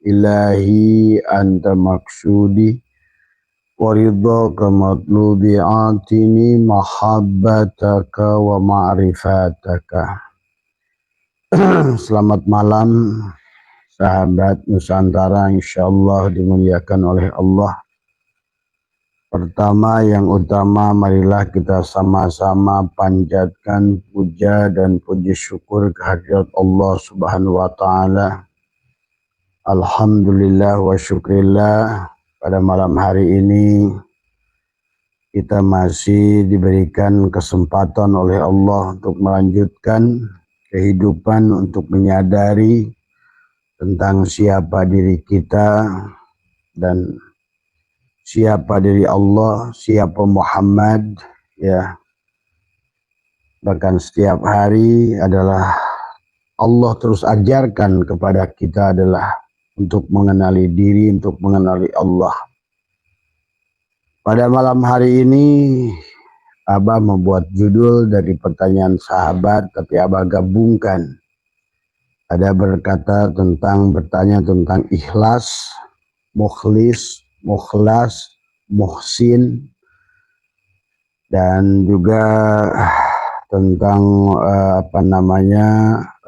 ilahi anta maksudi waridhaka matlubi atini mahabbataka wa ma'rifataka. Selamat malam sahabat Nusantara, insyaallah dimuliakan oleh Allah. Pertama yang utama, marilah kita sama-sama panjatkan puja dan puji syukur kehadirat Allah Subhanahu wa Ta'ala. Alhamdulillah wa syukrillah, pada malam hari ini kita masih diberikan kesempatan oleh Allah untuk melanjutkan kehidupan, untuk menyadari tentang siapa diri kita dan siapa diri Allah, siapa Muhammad, ya. Bahkan setiap hari adalah Allah terus ajarkan kepada kita adalah untuk mengenali diri, untuk mengenali Allah. Pada malam hari ini Abah membuat judul dari pertanyaan sahabat, tapi Abah gabungkan. Ada bertanya tentang ikhlas, mukhlis, mukhlas, muhsin, dan juga tentang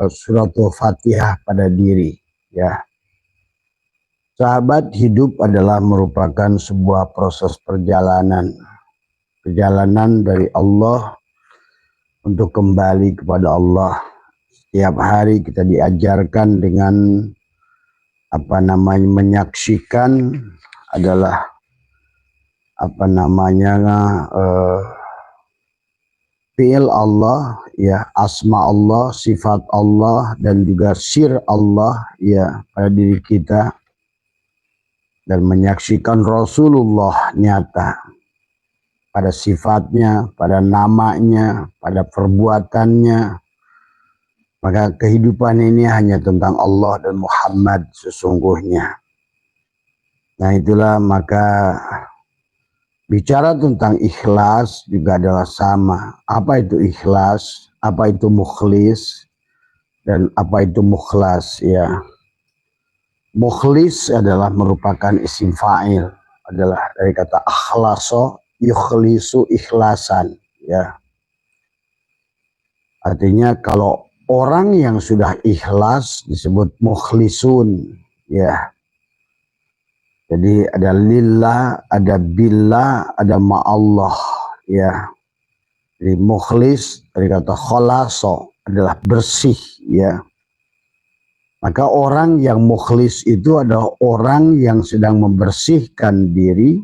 suratul Fatihah pada diri, ya. Sahabat, hidup adalah merupakan sebuah proses perjalanan dari Allah untuk kembali kepada Allah. Setiap hari kita diajarkan dengan menyaksikan adalah fi'il Allah, ya, asma Allah, sifat Allah, dan juga sir Allah, ya, pada diri kita, dan menyaksikan Rasulullah nyata pada sifatnya, pada namanya, pada perbuatannya. Maka kehidupan ini hanya tentang Allah dan Muhammad sesungguhnya. Nah, itulah, maka bicara tentang ikhlas juga adalah sama. Apa itu ikhlas? Apa itu mukhlis? Dan apa itu mukhlas, ya? Mukhlis adalah merupakan isim fa'il, adalah dari kata akhlaso, yukhlisu, ikhlasan, ya. Artinya kalau orang yang sudah ikhlas disebut mukhlisun, ya. Jadi ada lillah, ada billah, ada ma'allah, ya. Jadi mukhlis dari kata khalaso adalah bersih, ya. Maka orang yang mukhlis itu adalah orang yang sedang membersihkan diri,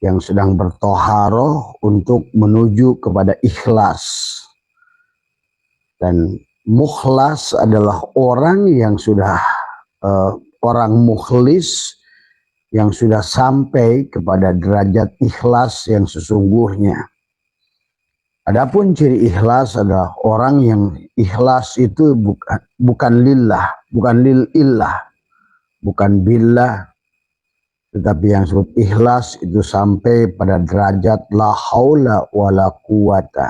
yang sedang bertoharoh untuk menuju kepada ikhlas. Dan mukhlas adalah orang yang sudah orang mukhlis yang sudah sampai kepada derajat ikhlas yang sesungguhnya. Adapun ciri ikhlas adalah orang yang ikhlas itu bukan lillah, bukan lillah, bukan billah, tetapi yang disebut ikhlas itu sampai pada derajat la haula wala quwata.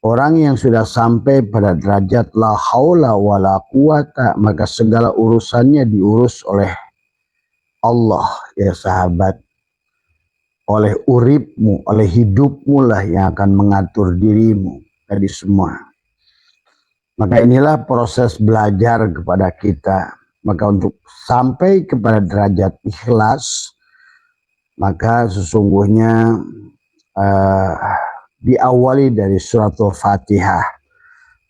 Orang yang sudah sampai pada derajat la haula wala quwata, maka segala urusannya diurus oleh Allah, ya sahabat. Oleh uripmu, oleh hidupmu lah yang akan mengatur dirimu dari semua. Maka inilah proses belajar kepada kita. Maka untuk sampai kepada derajat ikhlas, maka sesungguhnya diawali dari suratul Fatihah.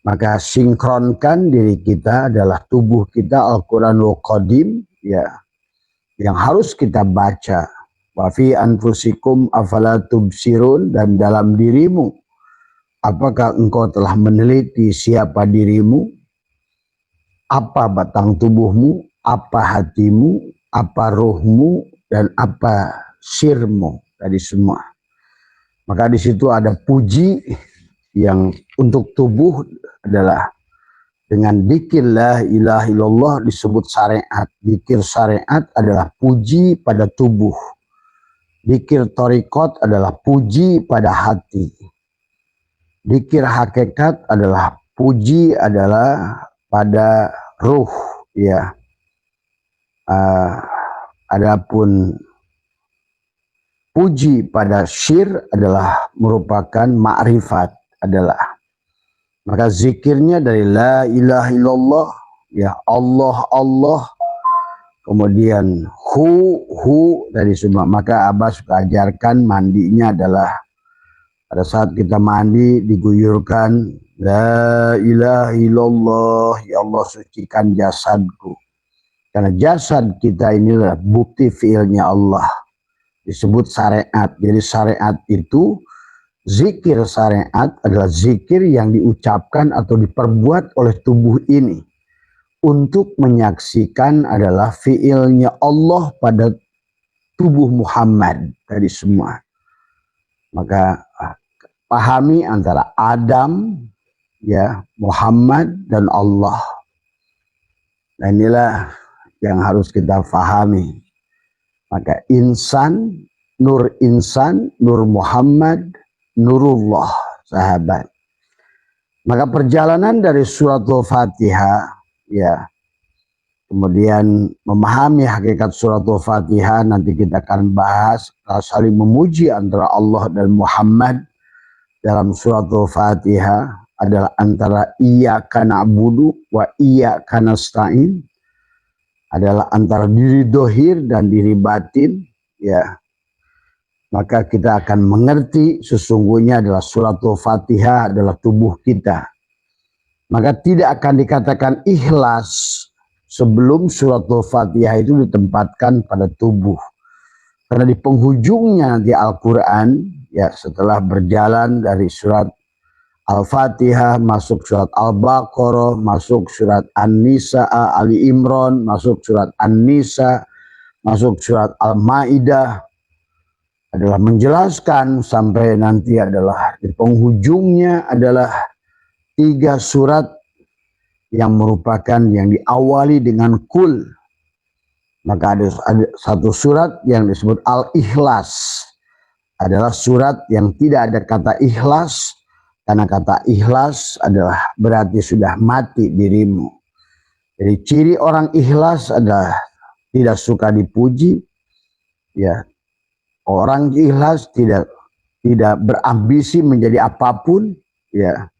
Maka sinkronkan diri kita adalah tubuh kita Al-Quranul Qadim, ya, yang harus kita baca. Wa fi anfusikum afala tubsirun, dan dalam dirimu apakah engkau telah meneliti siapa dirimu, apa batang tubuhmu, apa hatimu, apa ruhmu, dan apa sirmu, tadi semua. Maka di situ ada puji yang untuk tubuh adalah dengan dzikir la ilaha illallah disebut syariat. Dzikir syariat adalah puji pada tubuh. Dzikir thariqat adalah puji pada hati. Dzikir hakikat adalah puji pada ruh, ya. Adapun puji pada syir adalah merupakan ma'rifat, adalah maka zikirnya dari la ilaha illallah, ya Allah Allah, kemudian hu dari semua. Maka Abah suka ajarkan mandinya adalah pada saat kita mandi diguyurkan la ilaha illallah, ya Allah sucikan jasadku. Karena jasad kita inilah bukti fiilnya Allah. Disebut syariat. Jadi syariat itu, zikir syariat adalah zikir yang diucapkan atau diperbuat oleh tubuh ini untuk menyaksikan adalah fiilnya Allah pada tubuh Muhammad tadi semua. Maka pahami antara Adam, ya, Muhammad dan Allah. Dan inilah yang harus kita pahami. Maka insan, Nur Muhammad, Nurullah, sahabat. Maka perjalanan dari suratul Fatihah, ya, kemudian memahami hakikat suratul Fatihah, nanti kita akan bahas saling memuji antara Allah dan Muhammad dalam suratul Fatihah adalah antara iyyaka na'budu wa iyyaka nasta'in, adalah antara diri dohir dan diri batin, ya. Maka kita akan mengerti sesungguhnya adalah suratul Fatihah adalah tubuh kita. Maka tidak akan dikatakan ikhlas sebelum suratul Fatihah itu ditempatkan pada tubuh. Karena di penghujungnya di Al-Quran, ya, setelah berjalan dari surat Al-Fatihah, masuk surat Al-Baqarah, masuk surat An-Nisa, Ali Imran, masuk surat An-Nisa, masuk surat Al-Ma'idah, adalah menjelaskan sampai nanti adalah di penghujungnya adalah 3 surat yang merupakan yang diawali dengan kul. Maka ada satu surat yang disebut Al-Ikhlas, adalah surat yang tidak ada kata ikhlas. Karena kata ikhlas adalah berarti sudah mati dirimu. Jadi ciri orang ikhlas adalah tidak suka dipuji. Ya, orang ikhlas tidak berambisi menjadi apapun. Ya,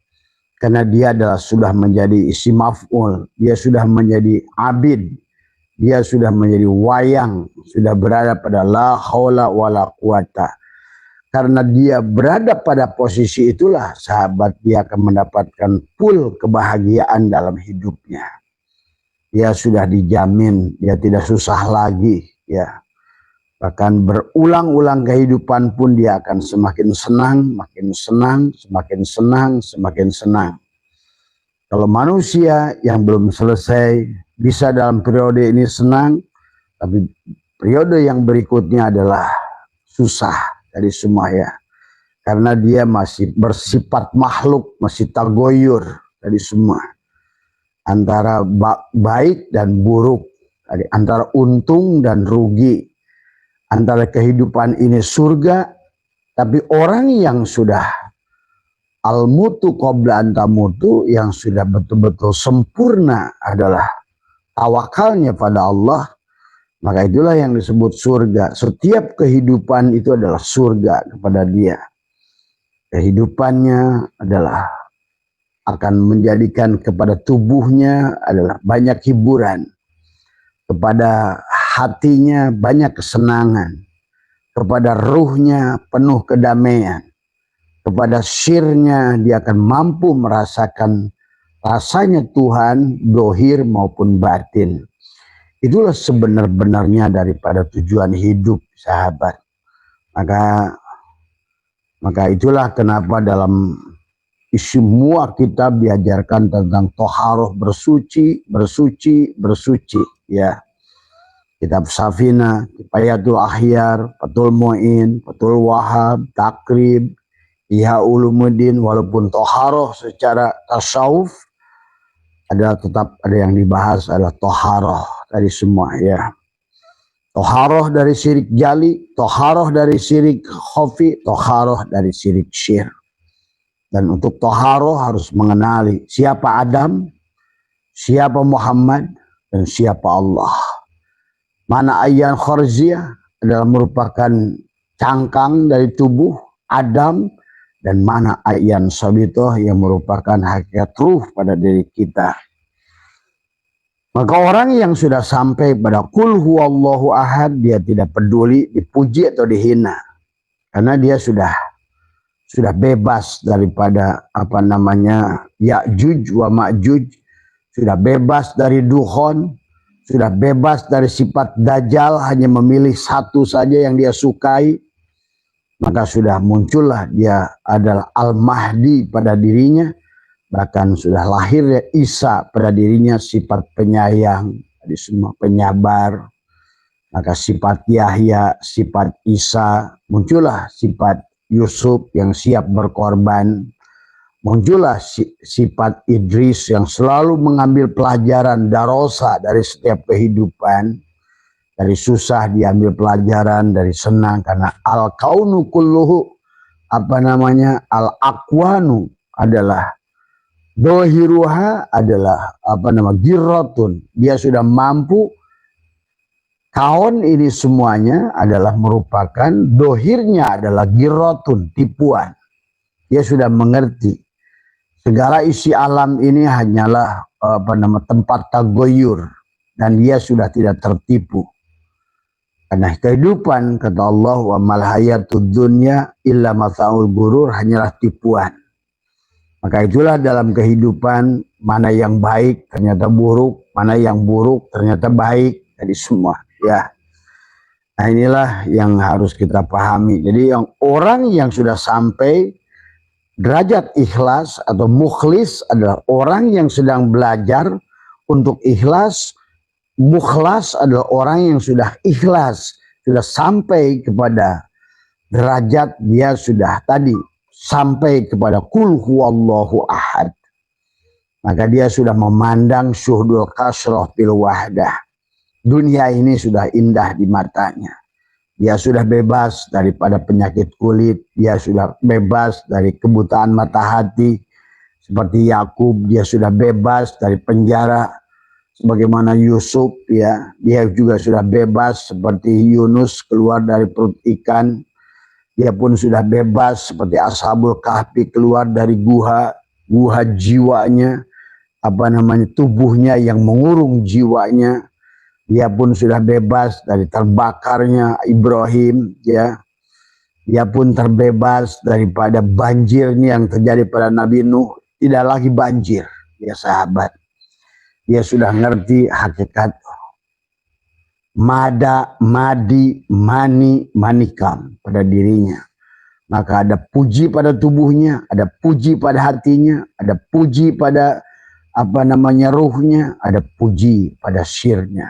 karena dia adalah sudah menjadi isim maf'ul. Dia sudah menjadi abid. Dia sudah menjadi wayang. Sudah berada pada la haula wala quwata. Karena dia berada pada posisi itulah, sahabat, dia akan mendapatkan full kebahagiaan dalam hidupnya. Dia sudah dijamin, dia tidak susah lagi, ya. Bahkan berulang-ulang kehidupan pun dia akan semakin senang, makin senang, semakin senang, semakin senang. Kalau manusia yang belum selesai bisa dalam periode ini senang, tapi periode yang berikutnya adalah susah dari semua, ya, karena dia masih bersifat makhluk, masih tagoyur dari semua, antara baik dan buruk, antara untung dan rugi, antara kehidupan ini surga, tapi orang yang sudah al-mutu qabla antamutu, yang sudah betul-betul sempurna adalah tawakalnya pada Allah. Maka itulah yang disebut surga. Setiap kehidupan itu adalah surga kepada dia. Kehidupannya adalah akan menjadikan kepada tubuhnya adalah banyak hiburan. Kepada hatinya banyak kesenangan. Kepada ruhnya penuh kedamaian. Kepada syirnya dia akan mampu merasakan rasanya Tuhan, dohir maupun batin. Itulah sebenar-benarnya daripada tujuan hidup, sahabat. Maka itulah kenapa dalam semua kitab diajarkan tentang toharoh, bersuci, ya. Kitab Safina, Kifayatul Akhyar, Fathul Mu'in, Fathul Wahab, Takrib, Ihya Ulumuddin, walaupun toharoh secara tasawuf adalah tetap ada yang dibahas adalah toharoh dari semua, ya. Toharoh dari syirik jali, toharoh dari syirik khafi, toharoh dari syirik syir. Dan untuk toharoh harus mengenali siapa Adam, siapa Muhammad, dan siapa Allah. Mana ayyan khorziyah adalah merupakan cangkang dari tubuh Adam, dan mana ayyan sabitoh yang merupakan hakikat ruh pada diri kita. Maka orang yang sudah sampai pada kul huwallahu ahad, dia tidak peduli dipuji atau dihina, karena dia sudah bebas daripada Ya'juj wa Ma'juj, sudah bebas dari dukhon, sudah bebas dari sifat dajjal, hanya memilih satu saja yang dia sukai. Maka sudah muncullah dia adalah Al-Mahdi pada dirinya, bahkan sudah lahir Isa pada dirinya, sifat penyayang, di semua penyabar. Maka sifat Yahya, sifat Isa, muncullah sifat Yusuf yang siap berkorban, muncullah sifat Idris yang selalu mengambil pelajaran darosa dari setiap kehidupan. Dari susah diambil pelajaran, dari senang, karena al-kaunu kulluhu al-akwanu adalah dohiruha adalah girratun. Dia sudah mampu, kaun ini semuanya adalah merupakan dohirnya adalah girratun, tipuan. Dia sudah mengerti segala isi alam ini hanyalah tempat tagoyur, dan dia sudah tidak tertipu. Karena kehidupan, kata Allah, wa mal hayatud dunya illa mata'ul gurur, hanyalah tipuan. Maka itulah dalam kehidupan, mana yang baik ternyata buruk, mana yang buruk ternyata baik, jadi semua ya. Nah, inilah yang harus kita pahami. Jadi orang yang sudah sampai derajat ikhlas atau mukhlis adalah orang yang sedang belajar untuk ikhlas. Mukhlas adalah orang yang sudah ikhlas, sudah sampai kepada derajat dia sudah tadi sampai kepada kul huwallahu ahad. Maka dia sudah memandang syuhdul kasroh bil wahdah. Dunia ini sudah indah di matanya. Dia sudah bebas daripada penyakit kulit, dia sudah bebas dari kebutaan mata hati. Seperti Yakub, dia sudah bebas dari penjara. Sebagaimana Yusuf, ya, dia juga sudah bebas seperti Yunus keluar dari perut ikan. Dia pun sudah bebas seperti Ashabul Kahfi keluar dari guha jiwanya, tubuhnya yang mengurung jiwanya. Dia pun sudah bebas dari terbakarnya Ibrahim, ya. Dia pun terbebas daripada banjirnya yang terjadi pada Nabi Nuh. Tidak lagi banjir, ya sahabat. Dia sudah ngerti hakikat mada, madi, mani, manikam pada dirinya. Maka ada puji pada tubuhnya, ada puji pada hatinya, ada puji pada ruhnya, ada puji pada sirnya.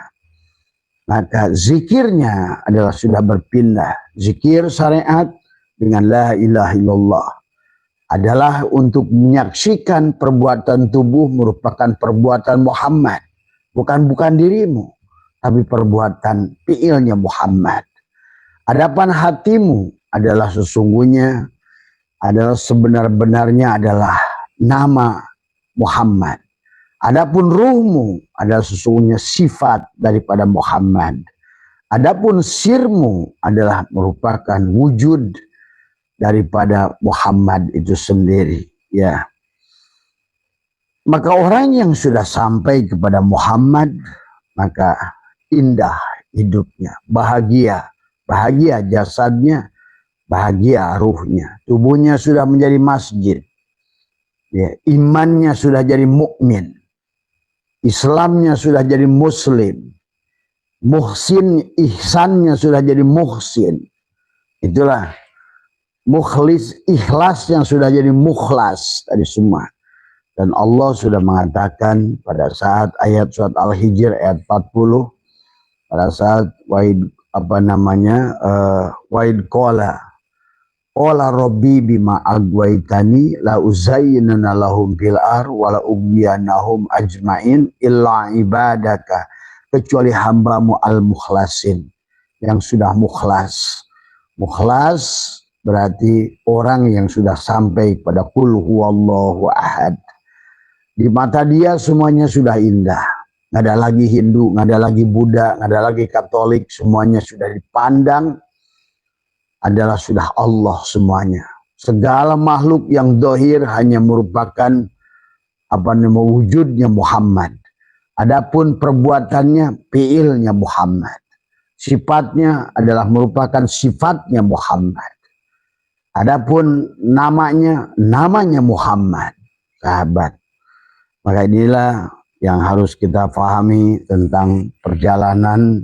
Maka zikirnya adalah sudah berpindah. Zikir syariat dengan la ilaha illallah adalah untuk menyaksikan perbuatan tubuh merupakan perbuatan Muhammad. Bukan dirimu, tapi perbuatan fi'ilnya Muhammad. Adapun hatimu adalah sesungguhnya adalah sebenar-benarnya adalah nama Muhammad. Adapun ruhmu adalah sesungguhnya sifat daripada Muhammad. Adapun sirmu adalah merupakan wujud daripada Muhammad itu sendiri, ya. Maka orang yang sudah sampai kepada Muhammad, maka indah hidupnya, bahagia jasadnya, bahagia ruhnya, tubuhnya sudah menjadi masjid, ya, imannya sudah jadi mukmin, Islamnya sudah jadi muslim, muhsin ihsannya sudah jadi muhsin. Itulah mukhlis, ikhlas yang sudah jadi mukhlas tadi semua. Dan Allah sudah mengatakan pada saat ayat surat Al-Hijr ayat 40, pada saat waid qala rabbi bima agwaitani la uzayyinana lahum fil ar wa la ubyanahum ajmain illa ibadaka, kecuali hambamu al-mukhlasin yang sudah mukhlas. Mukhlas berarti orang yang sudah sampai pada kul huwallahu ahad. Di mata dia semuanya sudah indah. nggak ada lagi Hindu, nggak ada lagi Buddha, nggak ada lagi Katolik, semuanya sudah dipandang adalah sudah Allah semuanya. Segala makhluk yang dohir hanya merupakan wujudnya Muhammad. Adapun perbuatannya fiilnya Muhammad. Sifatnya adalah merupakan sifatnya Muhammad. Adapun namanya Muhammad, sahabat. Maka inilah yang harus kita pahami tentang perjalanan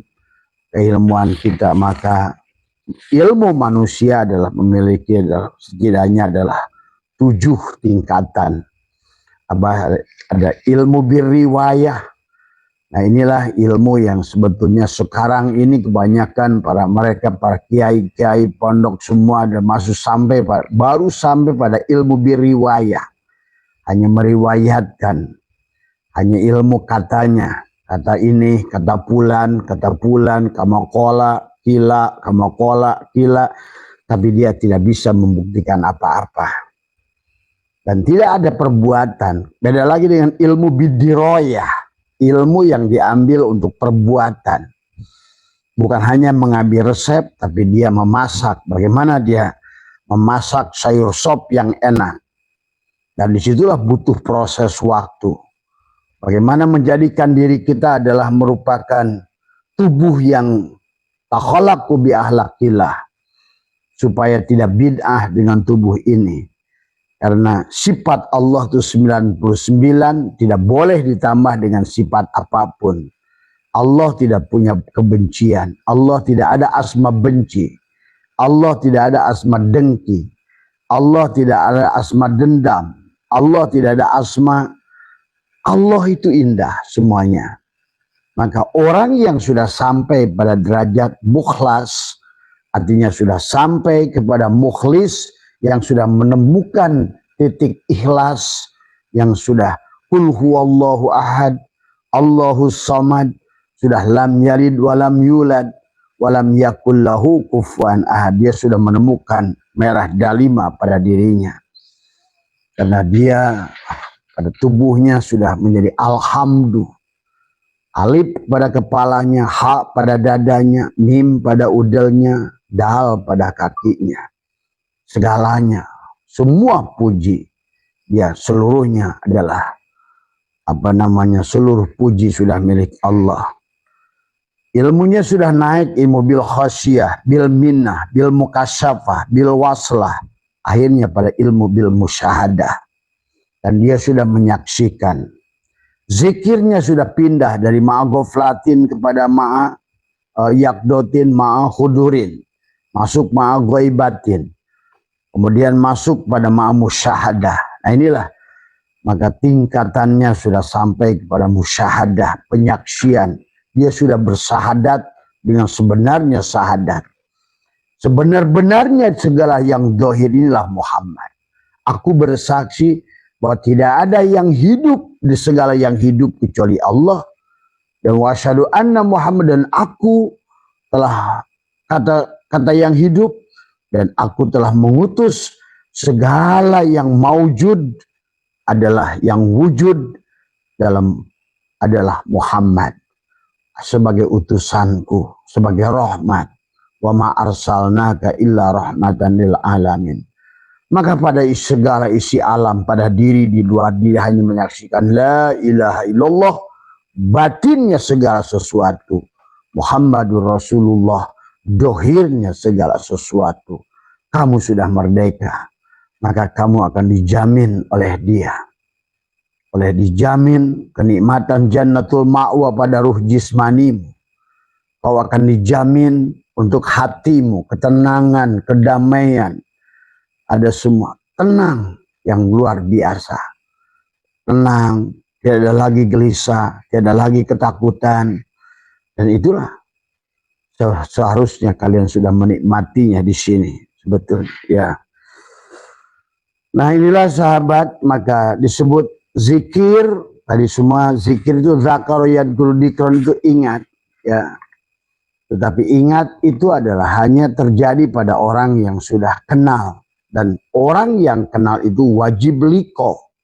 keilmuan kita. Maka ilmu manusia adalah memiliki setidaknya adalah 7 tingkatan. Ada ilmu birriwayah. Nah, inilah ilmu yang sebetulnya sekarang ini kebanyakan para kiai-kiai pondok semua ada baru sampai pada ilmu birriwayah. Hanya meriwayatkan, hanya ilmu katanya, kata ini, kata pulan, kamakola, kila, tapi dia tidak bisa membuktikan apa-apa. Dan tidak ada perbuatan. Beda lagi dengan ilmu bidiroyah. Ilmu yang diambil untuk perbuatan. Bukan hanya mengambil resep, tapi dia memasak. Bagaimana dia memasak sayur sop yang enak. Dan disitulah butuh proses waktu. Bagaimana menjadikan diri kita adalah merupakan tubuh yang takhalaqu bi ahlakillah. Supaya tidak bid'ah dengan tubuh ini. Karena sifat Allah itu 99 tidak boleh ditambah dengan sifat apapun. Allah tidak punya kebencian. Allah tidak ada asma benci. Allah tidak ada asma dengki. Allah tidak ada asma dendam. Allah tidak ada asma. Allah itu indah semuanya. Maka orang yang sudah sampai pada derajat mukhlas, artinya sudah sampai kepada mukhlis, yang sudah menemukan titik ikhlas, yang sudah qul huwallahu ahad, Allahus samad, sudah lam yalid walam yulad walam yakul lahu kufuwan ahad. Dia sudah menemukan merah dalima pada dirinya. Karena dia pada tubuhnya sudah menjadi alhamdu. Alif pada kepalanya, ha pada dadanya, mim pada udelnya, dal pada kakinya. Segalanya, semua puji dia seluruhnya adalah seluruh puji sudah milik Allah. Ilmunya sudah naik, ilmu bil khasyah, bil minnah, bil mukasyafah, bil waslah, akhirnya pada ilmu bil musyahadah. Dan dia sudah menyaksikan. Zikirnya sudah pindah dari ma'a ghaflatin kepada ma'a yakdotin, ma'a khudurin, masuk ma'a ghaibatin. Kemudian masuk pada ma'a musyahadah. Nah inilah, maka tingkatannya sudah sampai kepada musyahadah, penyaksian. Dia sudah bersahadat dengan sebenarnya sahadat. Sebenar-benarnya segala yang dohir inilah Muhammad. Aku bersaksi bahwa tidak ada yang hidup di segala yang hidup kecuali Allah. Dan wasyhadu anna Muhammad, dan aku telah kata yang hidup, dan aku telah mengutus segala yang maujud adalah yang wujud adalah Muhammad sebagai utusanku, sebagai rahmat. Wa ma arsalnaka illa rahmatan lil alamin. Maka pada segala isi alam, pada diri, di luar diri, hanya menyaksikan la ilaha illallah, batinnya segala sesuatu. Muhammadur Rasulullah, dohirnya segala sesuatu. Kamu sudah merdeka, maka kamu akan dijamin oleh dia. Oleh dijamin kenikmatan jannatul ma'wa pada ruh jismanimu. Kau akan dijamin untuk hatimu, ketenangan, kedamaian. Ada semua, tenang yang luar biasa. Tenang, tidak ada lagi gelisah, tidak ada lagi ketakutan. Dan itulah seharusnya kalian sudah menikmatinya di sini. Sebetulnya ya. Nah inilah sahabat, maka disebut zikir. Tadi semua zikir itu zakar yadkur dikron, itu ingat ya. Tetapi ingat itu adalah hanya terjadi pada orang yang sudah kenal. Dan orang yang kenal itu wajib liko.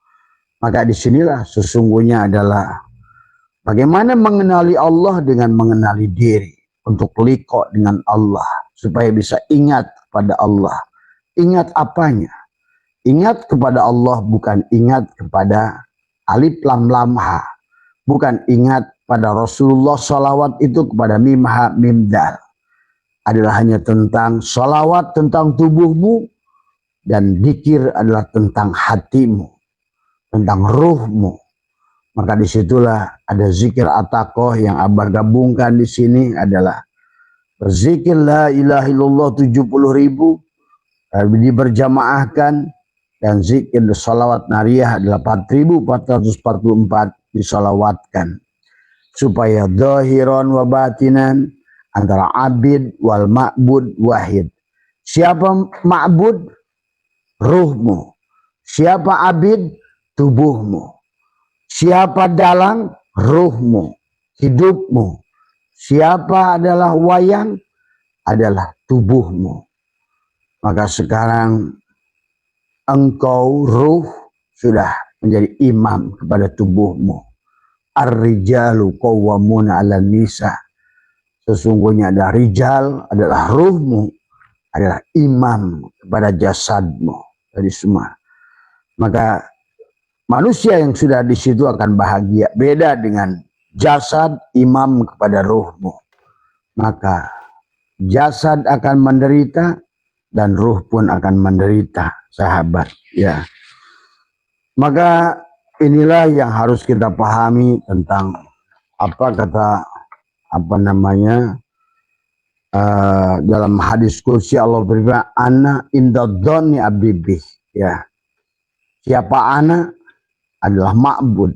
Maka disinilah sesungguhnya adalah Bagaimana mengenali Allah? Dengan mengenali diri, untuk liqa dengan Allah, supaya bisa ingat kepada Allah. Ingat apanya? Ingat kepada Allah, bukan ingat kepada alif lam lam ha, bukan ingat pada Rasulullah. Salawat itu kepada mim ha mim dal adalah hanya tentang salawat, tentang tubuhmu, dan dzikir adalah tentang hatimu, tentang ruhmu. Maka disitulah ada zikir at-taqoh yang Abah gabungkan di sini adalah berzikir la ilaha illallah 70.000 diberjamaahkan, dan zikir salawat nariyah adalah 4.444 disalawatkan, supaya zahiran wa batinan, antara abid wal ma'bud wahid. Siapa ma'bud? Ruhmu. Siapa abid? Tubuhmu. Siapa dalang? Ruhmu, hidupmu. Siapa adalah wayang? Adalah tubuhmu. Maka sekarang engkau ruh sudah menjadi imam kepada tubuhmu. Ar-rijalu qawwamuna 'alan nisa. Sesungguhnya ada rijal, adalah ruhmu, adalah imam kepada jasadmu. Dari semua. Maka manusia yang sudah di situ akan bahagia. Beda dengan jasad, imam kepada ruhmu. Maka jasad akan menderita dan ruh pun akan menderita, sahabat. Ya. Maka inilah yang harus kita pahami tentang apa kata dalam hadis kursi Allah berfirman, ana inda dzanni abdi bih. Ya. Siapa ana? Adalah ma'bud,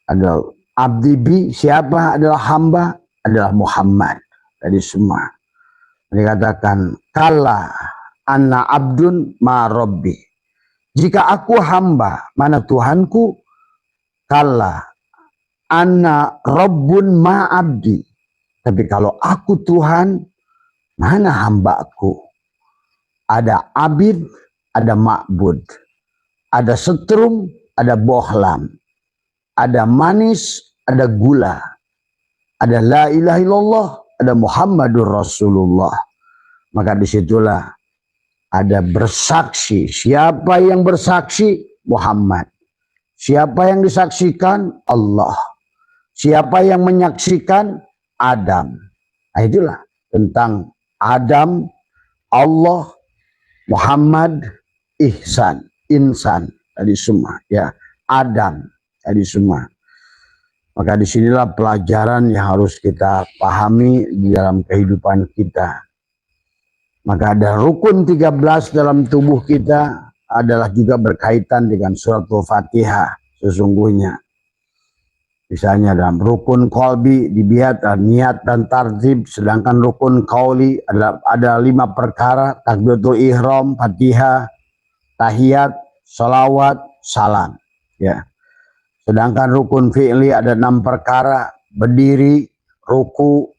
adalah abdi bi. Siapa adalah hamba? Adalah Muhammad. Dari semua dikatakan kala anna abdun ma rabbi. Jika aku hamba, mana Tuhanku? Kala anna rabbun ma abdi. Tapi kalau aku Tuhan, mana hambaku? Ada abid, ada ma'bud, ada setrum, ada bohlam, ada manis, ada gula, ada la ilaha illallah, ada Muhammadur Rasulullah. Maka disitulah ada bersaksi. Siapa yang bersaksi? Muhammad. Siapa yang disaksikan? Allah. Siapa yang menyaksikan? Adam. Nah, itulah tentang Adam, Allah, Muhammad, ihsan, insan. Tadi semua, ya, Adam tadi semua. Maka disinilah pelajaran yang harus kita pahami di dalam kehidupan kita. Maka ada rukun 13 dalam tubuh kita adalah juga berkaitan dengan surat Al-Fatihah sesungguhnya. Misalnya dalam rukun qalbi dibiat niat dan tartib, sedangkan rukun qauli ada 5 perkara: takbiratul ihram, Fatihah, tahiyat, salawat, salam. Ya. Sedangkan rukun fi'li ada 6 perkara: berdiri, ruku,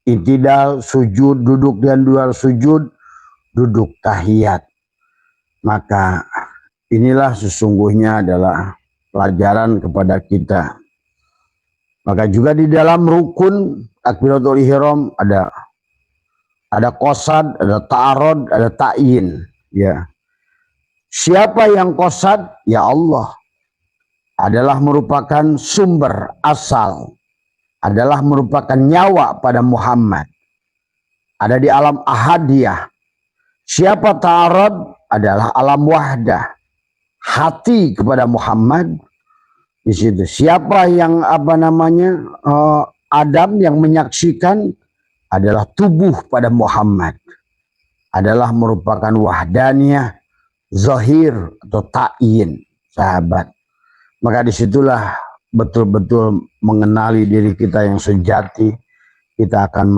i'tidal, sujud, duduk dan luar sujud, duduk tahiyat. Maka inilah sesungguhnya adalah pelajaran kepada kita. Maka juga di dalam rukun takbiratul ihram ada qasad, ada ta'arud, ada ta'yin. Ya. Siapa yang qasad? Ya Allah. Adalah merupakan sumber asal, adalah merupakan nyawa pada Muhammad. Ada di alam ahadiyah. Siapa ta'arud? Adalah alam wahdah, hati kepada Muhammad. Di situ siapa yang Adam yang menyaksikan adalah tubuh pada Muhammad, adalah merupakan wahdaniyah, zahir atau ta'yin, sahabat. Maka disitulah betul-betul mengenali diri kita yang sejati. Kita akan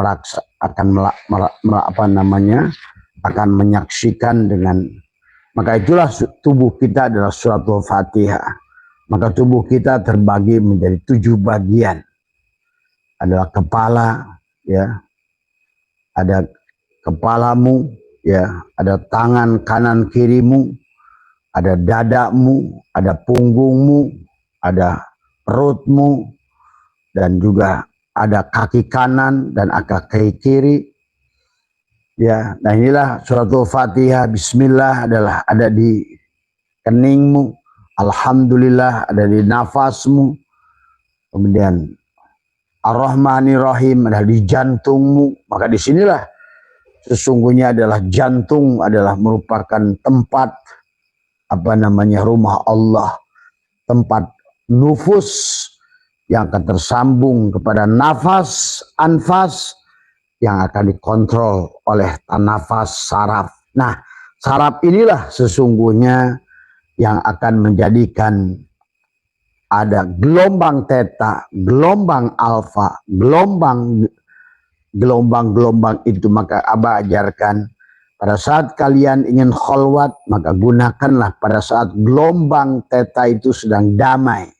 akan menyaksikan dengan, maka itulah tubuh kita adalah surat Al-Fatihah. Maka tubuh kita terbagi menjadi 7 bagian. Adalah kepala, ya, ada kepalamu, ya, ada tangan kanan kirimu, ada dadamu, ada punggungmu, ada perutmu, dan juga ada kaki kanan dan kaki kiri. Ya, nah inilah suratul Fatihah. Bismillah adalah ada di keningmu, alhamdulillah ada di nafasmu, kemudian Ar-Rahmanir-Rahim ada di jantungmu. Maka disinilah sesungguhnya adalah jantung adalah merupakan tempat rumah Allah, tempat nufus yang akan tersambung kepada nafas, anfas yang akan dikontrol oleh nafas saraf. Nah, saraf inilah sesungguhnya yang akan menjadikan ada gelombang theta, gelombang alfa, gelombang itu. Maka Abah ajarkan pada saat kalian ingin kholwat, maka gunakanlah pada saat gelombang theta itu sedang damai.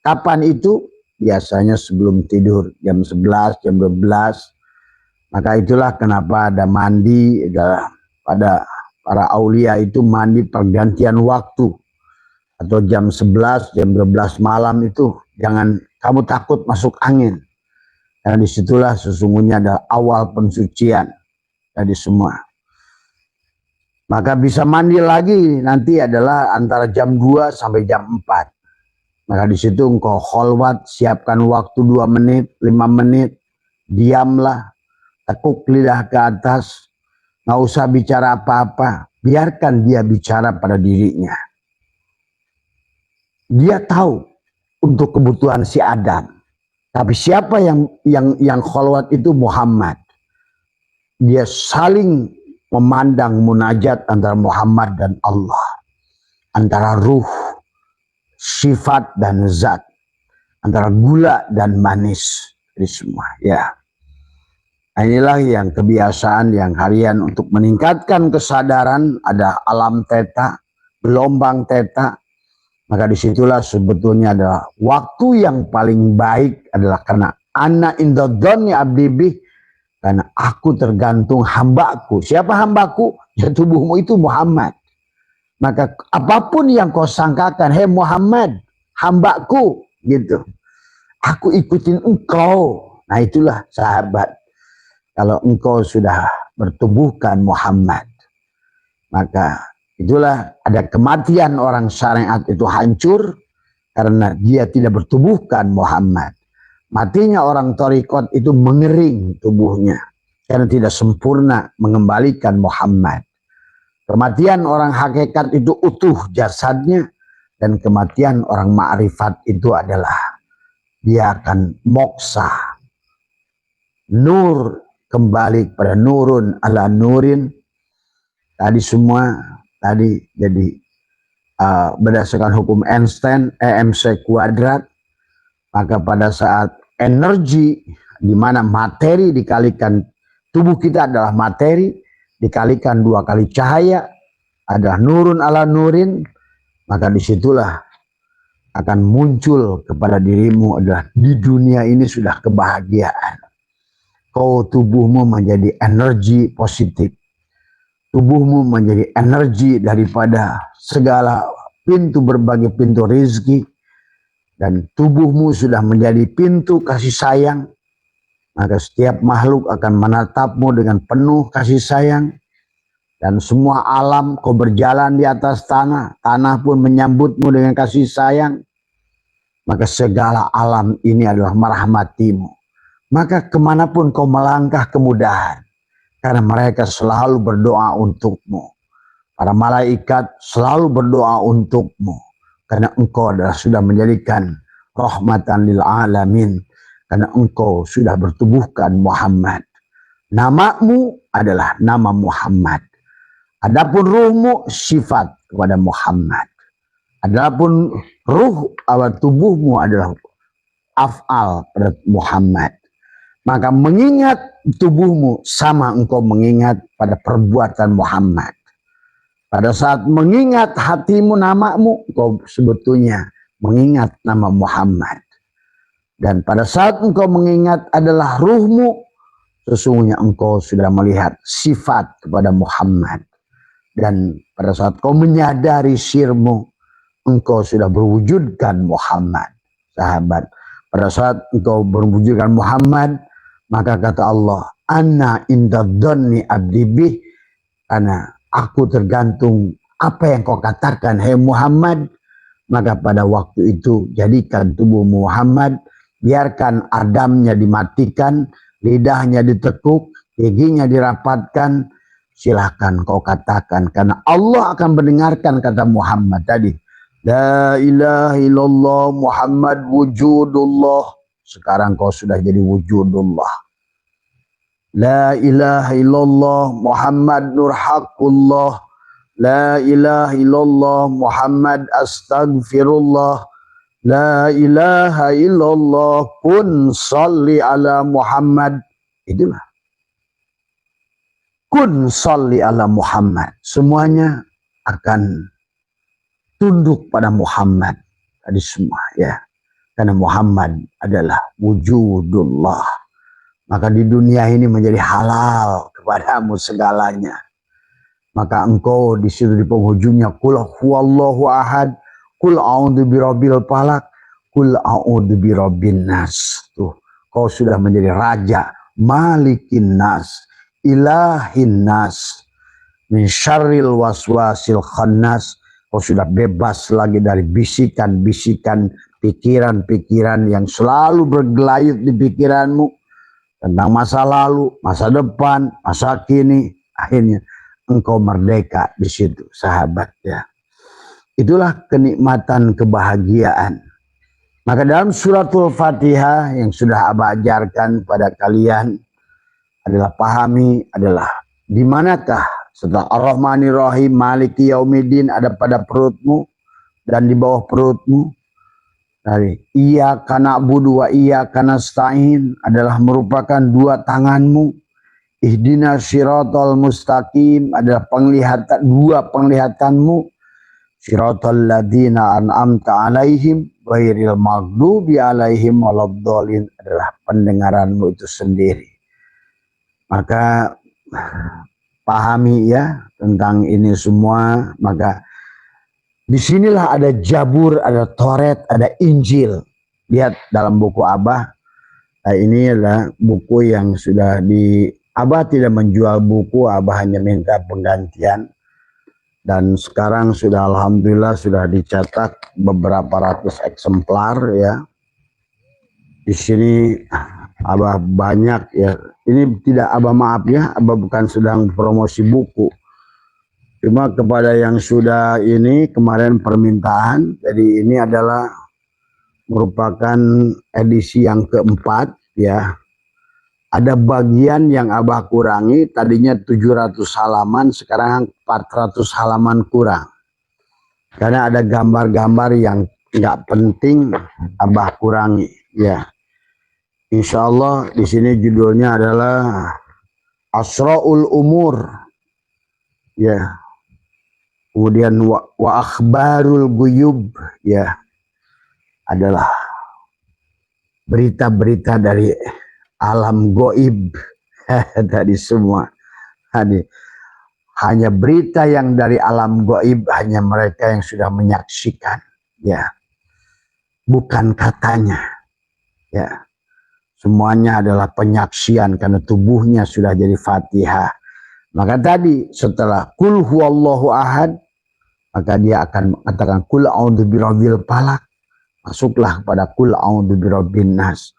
Kapan itu? Biasanya sebelum tidur, jam 11, jam 12. Maka itulah kenapa ada mandi, pada para aulia itu mandi pergantian waktu. Atau jam 11, jam 12 malam itu jangan kamu takut masuk angin. Karena disitulah sesungguhnya ada awal pensucian dari semua. Maka bisa mandi lagi nanti adalah antara jam 2 sampai jam 4. Maka disitu engkau kholwat, siapkan waktu 2 menit, 5 menit. Diamlah, tekuk lidah ke atas. Nggak usah bicara apa-apa. Biarkan dia bicara pada dirinya. Dia tahu untuk kebutuhan si Adam. Tapi siapa yang kholwat itu? Muhammad. Dia saling memandang munajat antara Muhammad dan Allah. Antara ruh, sifat dan zat. Antara gula dan manis. Ini semua. Ya. Inilah yang kebiasaan yang harian untuk meningkatkan kesadaran. Ada alam theta, gelombang theta. Maka disitulah sebetulnya adalah waktu yang paling baik adalah karena ana indodoni abdibih, karena aku tergantung hambaku. Siapa hambaku? Ya tubuhmu itu Muhammad. Maka apapun yang kau sangkakan, hei Muhammad, hambaku, gitu. Aku ikutin engkau. Nah itulah sahabat. Kalau engkau sudah bertubuhkan Muhammad, maka itulah ada kematian orang syariat itu hancur karena dia tidak bertubuhkan Muhammad. Matinya orang thariqat itu mengering tubuhnya karena tidak sempurna mengembalikan Muhammad. Kematian orang hakikat itu utuh jasadnya, dan kematian orang ma'rifat itu adalah dia akan moksa. Nur kembali pada nurun ala nurin. Tadi semua jadi berdasarkan hukum Einstein, EMC kuadrat. Maka pada saat energi di mana materi dikalikan, tubuh kita adalah materi dikalikan 2 kali cahaya adalah nurun ala nurin, maka disitulah akan muncul kepada dirimu adalah di dunia ini sudah kebahagiaan. Kau tubuhmu menjadi energi positif. Tubuhmu menjadi energi daripada segala pintu, berbagai pintu rezeki. Dan tubuhmu sudah menjadi pintu kasih sayang. Maka setiap makhluk akan menatapmu dengan penuh kasih sayang. Dan semua alam kau berjalan di atas tanah. Tanah pun menyambutmu dengan kasih sayang. Maka segala alam ini adalah merahmatimu. Maka kemanapun kau melangkah kemudahan. Karena mereka selalu berdoa untukmu. Para malaikat selalu berdoa untukmu. Karena engkau adalah sudah menjadikan rahmatan lil alamin. Karena engkau sudah bertubuhkan Muhammad. Namamu adalah nama Muhammad. Adapun ruhmu sifat kepada Muhammad. Adapun ruh atau tubuhmu adalah af'al pada Muhammad. Maka mengingat tubuhmu sama engkau mengingat pada perbuatan Muhammad. Pada saat mengingat hatimu namamu, engkau sebetulnya mengingat nama Muhammad. Dan pada saat engkau mengingat adalah ruhmu, sesungguhnya engkau sudah melihat sifat kepada Muhammad. Dan pada saat kau menyadari sirmu, engkau sudah berwujudkan Muhammad. Sahabat, Pada saat engkau berwujudkan Muhammad, maka kata Allah, Anna inda dhanni abdi bih, karena aku tergantung apa yang kau katakan, hai Muhammad. Maka pada waktu itu jadikan tubuh Muhammad, biarkan adamnya dimatikan, lidahnya ditekuk, giginya dirapatkan, silahkan kau katakan, karena Allah akan mendengarkan kata Muhammad tadi. La ilaha illallah Muhammad wujudullah. Sekarang kau sudah jadi wujudullah. La ilaha illallah Muhammad nur haqqullah. La ilaha illallah Muhammad astaghfirullah. La ilaha illallah kun salli ala Muhammad. Itulah. Kun salli ala Muhammad. Semuanya akan tunduk pada Muhammad. Tadi semua ya. Karena Muhammad adalah wujudullah. Maka di dunia ini menjadi halal kepadamu segalanya. Maka engkau di situ di penghujungnya, Qul huwallahu ahad, Qul a'udzu birabbil falaq, Qul a'udzu birabbin nas. Tuh, kau sudah menjadi raja, malikin nas, ilahin nas, min syarril waswasil khannas. Kau sudah bebas lagi dari bisikan-bisikan pikiran-pikiran yang selalu bergelayut di pikiranmu tentang masa lalu, masa depan, masa kini. Akhirnya engkau merdeka di situ, sahabat ya. Itulah kenikmatan kebahagiaan. Maka dalam suratul Fatihah yang sudah Abah ajarkan pada kalian adalah pahami adalah di manakah setelah Ar-Rahmanir Rahim Maliki Yaumiddin ada pada perutmu dan di bawah perutmu. Dari Iyyaka na'budu wa iyyaka nasta'in adalah merupakan dua tanganmu. Ihdinas siratal mustaqim adalah penglihatan, dua penglihatanmu. Siratal ladzina an'amta alaihim ghairil maghdubi alaihim waladdallin adalah pendengaranmu itu sendiri. Maka pahami ya tentang ini semua. Maka disinilah ada Jabur, ada Toret, ada Injil. Lihat dalam buku Abah. Nah, ini adalah buku yang sudah Abah tidak menjual buku, Abah hanya minta penggantian. Dan sekarang sudah alhamdulillah sudah dicetak beberapa ratus eksemplar ya. Di sini Abah banyak ya. Ini tidak Abah maaf ya, Abah bukan sedang promosi buku. Cuma kepada yang sudah ini kemarin permintaan, jadi ini adalah merupakan edisi yang keempat ya. Ada bagian yang Abah kurangi, tadinya 700 halaman, sekarang 400 halaman kurang. Karena ada gambar-gambar yang nggak penting Abah kurangi ya. Insya Allah di sini judulnya adalah Asra'ul Umur ya. Kemudian wa akhbarul guyub ya, adalah berita-berita dari alam goib. Tadi semua hanya berita yang dari alam goib, hanya mereka yang sudah menyaksikan ya, bukan katanya ya. Semuanya adalah penyaksian karena tubuhnya sudah jadi Fatihah. Maka tadi setelah Qul huwallahu ahad, maka dia akan mengatakan Qul a'udzu birabbil falaq. Masuklah kepada Qul a'udzu birabbin nas.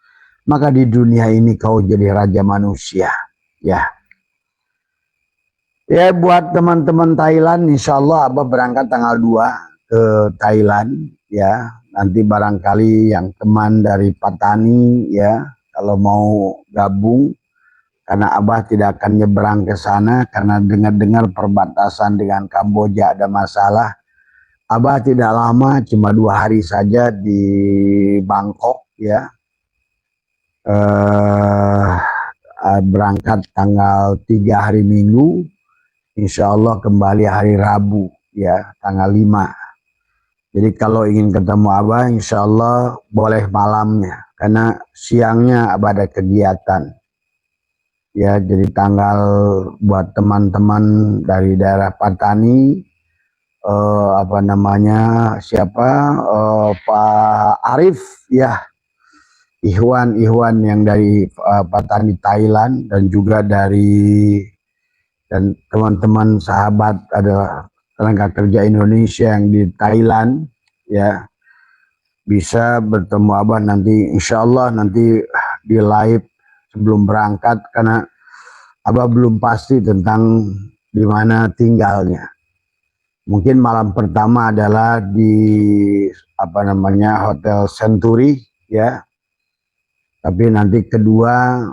Maka di dunia ini kau jadi raja manusia ya. Ya buat teman-teman Thailand, insya Allah Abah berangkat tanggal 2 ke Thailand ya. Nanti barangkali yang teman dari Patani ya, kalau mau gabung, karena Abah tidak akan nyebrang ke sana karena dengar-dengar perbatasan dengan Kamboja ada masalah. Abah tidak lama, cuma 2 hari saja di Bangkok ya. Berangkat tanggal 3 hari Minggu, insya Allah kembali hari Rabu ya, tanggal 5. Jadi kalau ingin ketemu Abah, insya Allah boleh malamnya, karena siangnya Abah ada kegiatan. Ya, jadi tanggal buat teman-teman dari daerah Patani, Pak Arif ya, Ikhwan-ikhwan yang dari petani Thailand dan juga dari dan teman-teman sahabat adalah tenaga kerja Indonesia yang di Thailand ya, bisa bertemu Abah nanti insya Allah nanti di live sebelum berangkat, karena Abah belum pasti tentang di mana tinggalnya. Mungkin malam pertama adalah di Hotel Century ya, tapi nanti kedua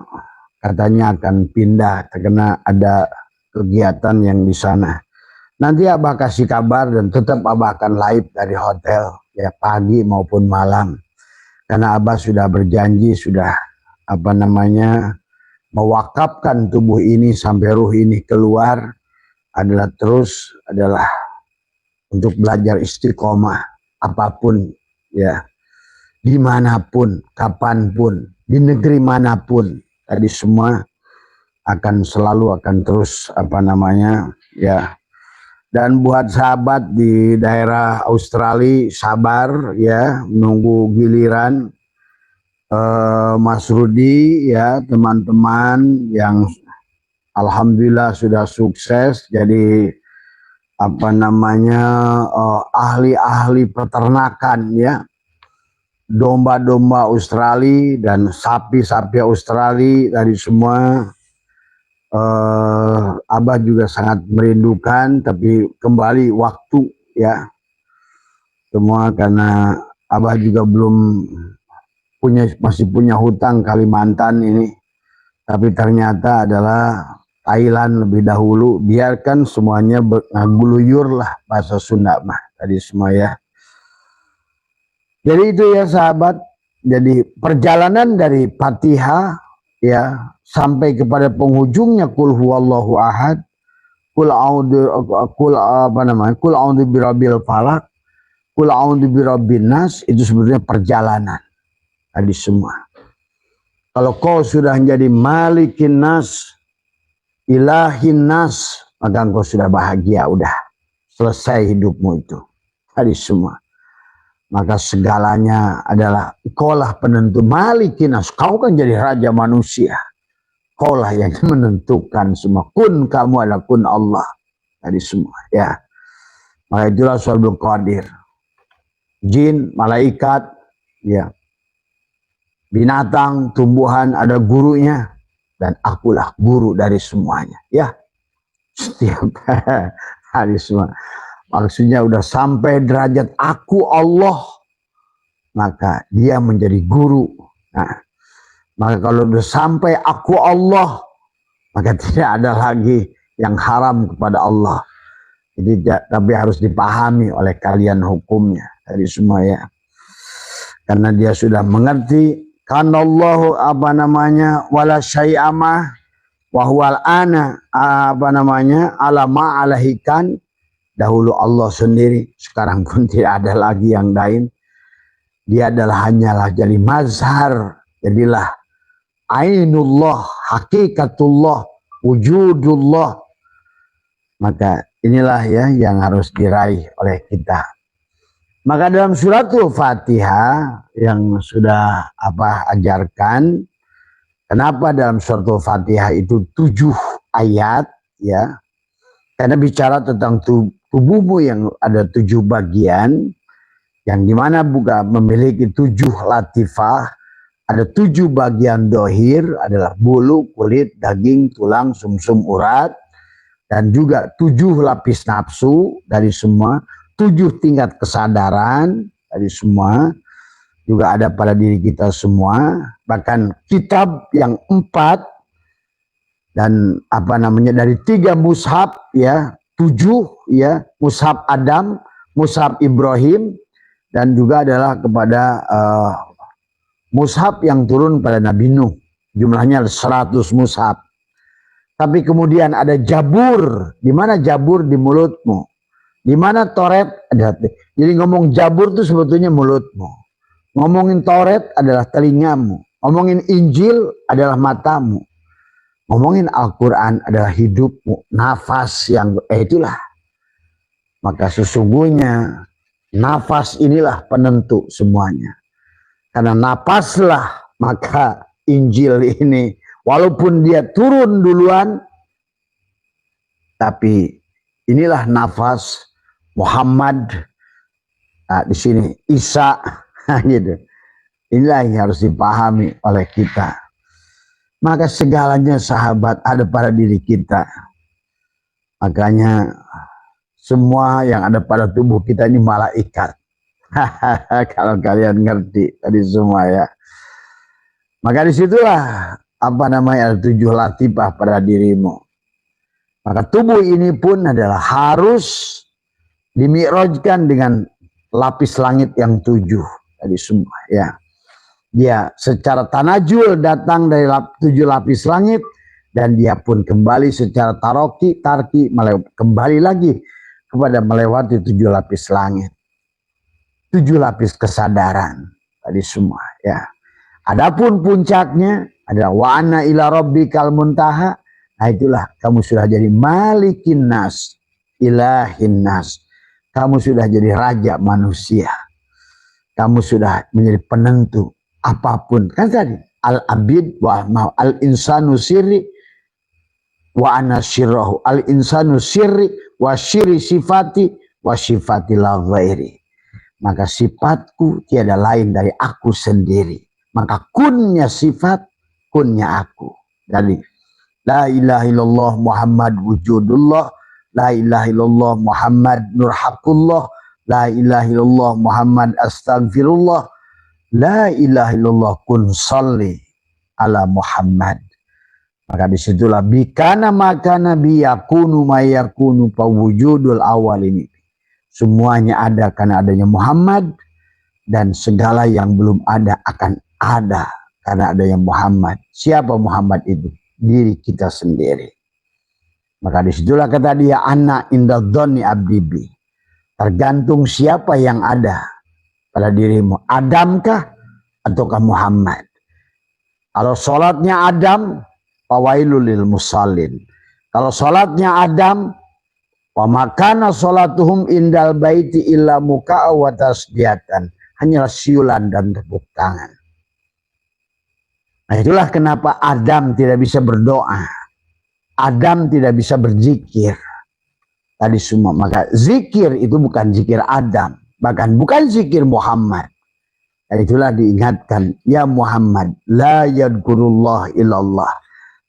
katanya akan pindah karena ada kegiatan yang di sana. Nanti Abah kasih kabar dan tetap Abah akan live dari hotel ya, pagi maupun malam, karena Abah sudah berjanji, sudah mewakafkan tubuh ini sampai ruh ini keluar adalah untuk belajar istiqomah apapun ya, dimanapun, kapanpun, di negeri manapun, tadi semua akan terus ya. Dan buat sahabat di daerah Australia, sabar ya, menunggu giliran. Mas Rudi ya, teman-teman yang alhamdulillah sudah sukses jadi ahli-ahli peternakan ya, domba-domba Australia dan sapi-sapi Australia dari semua. Abah juga sangat merindukan, tapi kembali waktu ya semua, karena Abah juga masih punya hutang Kalimantan ini, tapi ternyata adalah Thailand lebih dahulu. Biarkan semuanya ngaguluyur lah, bahasa Sunda mah tadi semua ya. Jadi itu ya sahabat, jadi perjalanan dari Fatihah ya sampai kepada penghujungnya kul huwallahu ahad, kul a'udzu birabbil falaq, kul a'udzu birabbin nas, itu sebetulnya perjalanan tadi semua. Kalau kau sudah menjadi malikin nas, ilahin nas, maka engkau sudah bahagia, udah selesai hidupmu itu tadi semua. Maka segalanya adalah kaulah penentu, malikin nas, kau kan jadi raja manusia, kaulah yang menentukan semua. Kun, kamu adalah kun Allah tadi semua ya. Maka itulah Sulbul Qadir. Jin, malaikat ya, binatang, tumbuhan ada gurunya, dan akulah guru dari semuanya ya. Setiap hari semua maksudnya udah sampai derajat aku Allah, maka dia menjadi guru. Nah, maka kalau udah sampai aku Allah, maka tidak ada lagi yang haram kepada Allah. Jadi tapi harus dipahami oleh kalian hukumnya dari semua ya, karena dia sudah mengerti. Kanallahu wala syai'amah wa huwal ana ala ma'alahikan. Dahulu Allah sendiri, sekarang pun tidak ada lagi yang lain. Dia adalah hanyalah jadi mazhar, jadilah ainullah, hakikatullah, wujudullah. Maka inilah ya yang harus diraih oleh kita. Maka dalam suratul Fatihah yang sudah ajarkan, kenapa dalam suratul Fatihah itu 7 ayat ya? Karena bicara tentang tubuhmu yang ada 7 bagian, yang dimana juga memiliki 7 latifah. Ada 7 bagian dohir, adalah bulu, kulit, daging, tulang, sumsum, urat, dan juga 7 lapis nafsu dari semua, 7 tingkat kesadaran dari semua, juga ada pada diri kita semua. Bahkan kitab yang 4 dan dari 3 mushaf ya, 7 ya, mushaf Adam, mushaf Ibrahim, dan juga adalah kepada mushaf yang turun pada Nabi Nuh, jumlahnya 100 mushaf. Tapi kemudian ada Jabur, di mana Jabur di mulutmu, di mana Toret ada. Jadi ngomong Jabur itu sebetulnya mulutmu, ngomongin Toret adalah telingamu, ngomongin Injil adalah matamu, ngomongin Al-Quran adalah hidupmu, nafas yang itulah. Maka sesungguhnya nafas inilah penentu semuanya. Karena nafaslah Maka Injil ini walaupun dia turun duluan, tapi inilah nafas Muhammad. Nah, di sini Isa, gitu. Inilah yang harus dipahami oleh kita. Maka segalanya sahabat ada pada diri kita. Makanya semua yang ada pada tubuh kita ini malaikat. Kalau kalian ngerti tadi semua ya. Maka disitulah apa namanya 7 latifah pada dirimu. Maka tubuh ini pun adalah harus dimi'rajkan dengan lapis langit yang 7 tadi semua ya. Dia secara tanajul datang dari 7 lapis langit, dan dia pun kembali secara tarki kembali lagi kepada melewati 7 lapis langit, 7 lapis kesadaran tadi semua ya. Adapun puncaknya adalah wa anna ila rabbikal muntaha. Nah itulah kamu sudah jadi malikin nas, ilahin nas. Kamu sudah jadi raja manusia. Kamu sudah menjadi penentu apapun. Kan tadi al-abid wa al-insanu sirri wa ana syirrahu. Al-insanu sirri wa syirri sifati wa sifati la ghairi. Maka sifatku tiada lain dari aku sendiri. Maka kunnya sifat, kunnya aku. Jadi la ilaha illallah Muhammad wujudullah, la ilaha illallah Muhammad nurhakullah, la ilaha illallah Muhammad astagfirullah, la ilaha illallah kun salli ala Muhammad. Maka disitulah bikana maka nabi yakunu mayakunu pawujudul awal ini. Semuanya ada karena adanya Muhammad, dan segala yang belum ada akan ada karena adanya Muhammad. Siapa Muhammad itu? Diri kita sendiri. Maka disitulah kata dia, anak indah dhoni abdibi. Tergantung siapa yang ada pada dirimu. Adamkah ataukah Muhammad? Kalau sholatnya Adam, fawailul lil musallin. Kalau sholatnya Adam, wa makana sholatuhum indal baiti illa muka'a wa tasbihatan. Hanyalah siulan dan tepuk tangan. Nah itulah kenapa Adam tidak bisa berdoa. Adam tidak bisa berzikir. Tadi semua. Maka zikir itu bukan zikir Adam. Bahkan bukan zikir Muhammad. Dan itulah diingatkan. Ya Muhammad. La yadkurullah illallah.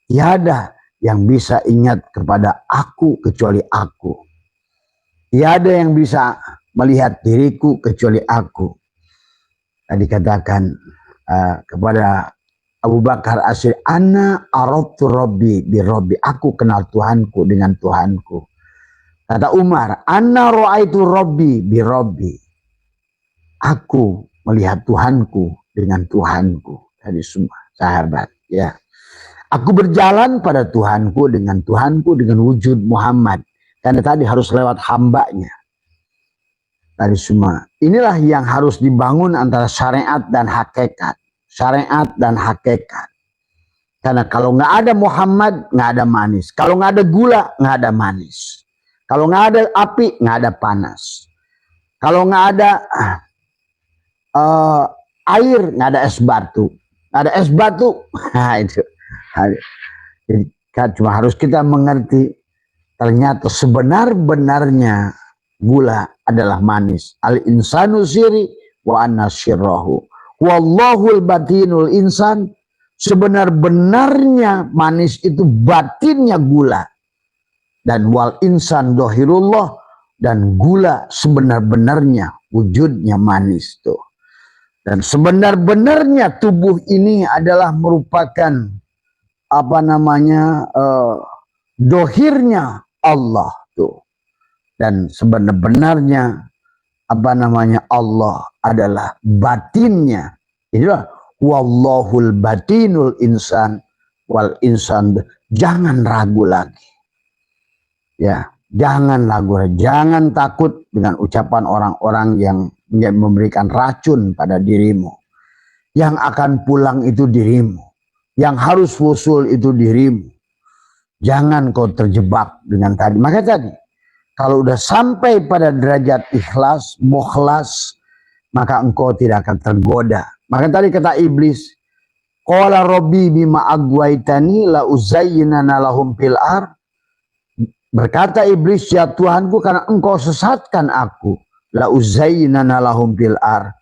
Tiada yang bisa ingat kepada aku kecuali aku. Tiada yang bisa melihat diriku kecuali aku. Tadi katakan kepada Abu Bakar As-Siddiq, ana arabtu rabbi bi rabbi. Aku kenal Tuhanku dengan Tuhanku. Kata Umar, ana ra'aitu rabbi bi rabbi. Aku melihat Tuhanku dengan Tuhanku. Tadi semua sahabat ya. Aku berjalan pada Tuhanku dengan wujud Muhammad. Karena tadi harus lewat hambanya. Tadi semua. Inilah yang harus dibangun antara syariat dan hakikat. Syariat dan hakikat. Karena kalau nggak ada Muhammad, nggak ada manis. Kalau nggak ada gula, nggak ada manis. Kalau nggak ada api, nggak ada panas. Kalau nggak ada air, nggak ada es batu. Nggak ada es batu, nah itu. Jadi cuma harus kita mengerti, ternyata sebenar-benarnya gula adalah manis. Al-insanu siri wa anna syirrahu. Wallahul batinul insan. Sebenar-benarnya manis itu batinnya gula. Dan wal insan dohirullah. Dan gula sebenar-benarnya wujudnya manis tuh. Dan sebenar-benarnya tubuh ini adalah merupakan apa namanya dohirnya Allah tuh. Dan sebenar-benarnya apa namanya Allah adalah batinnya. Inilah wallahul batinul insan wal insan. Jangan ragu lagi. Ya, jangan ragu, jangan takut dengan ucapan orang-orang yang memberikan racun pada dirimu. Yang akan pulang itu dirimu. Yang harus wusul itu dirimu. Jangan kau terjebak dengan tadi. Maka tadi, kalau udah sampai pada derajat ikhlas, mukhlas, maka engkau tidak akan tergoda. Maka tadi kata iblis, Qala rabbi bima agwaitani la uzayyinana lahum fil ar. Berkata iblis, ya Tuhanku, karena engkau sesatkan aku, la uzayyinana lahum fil ar,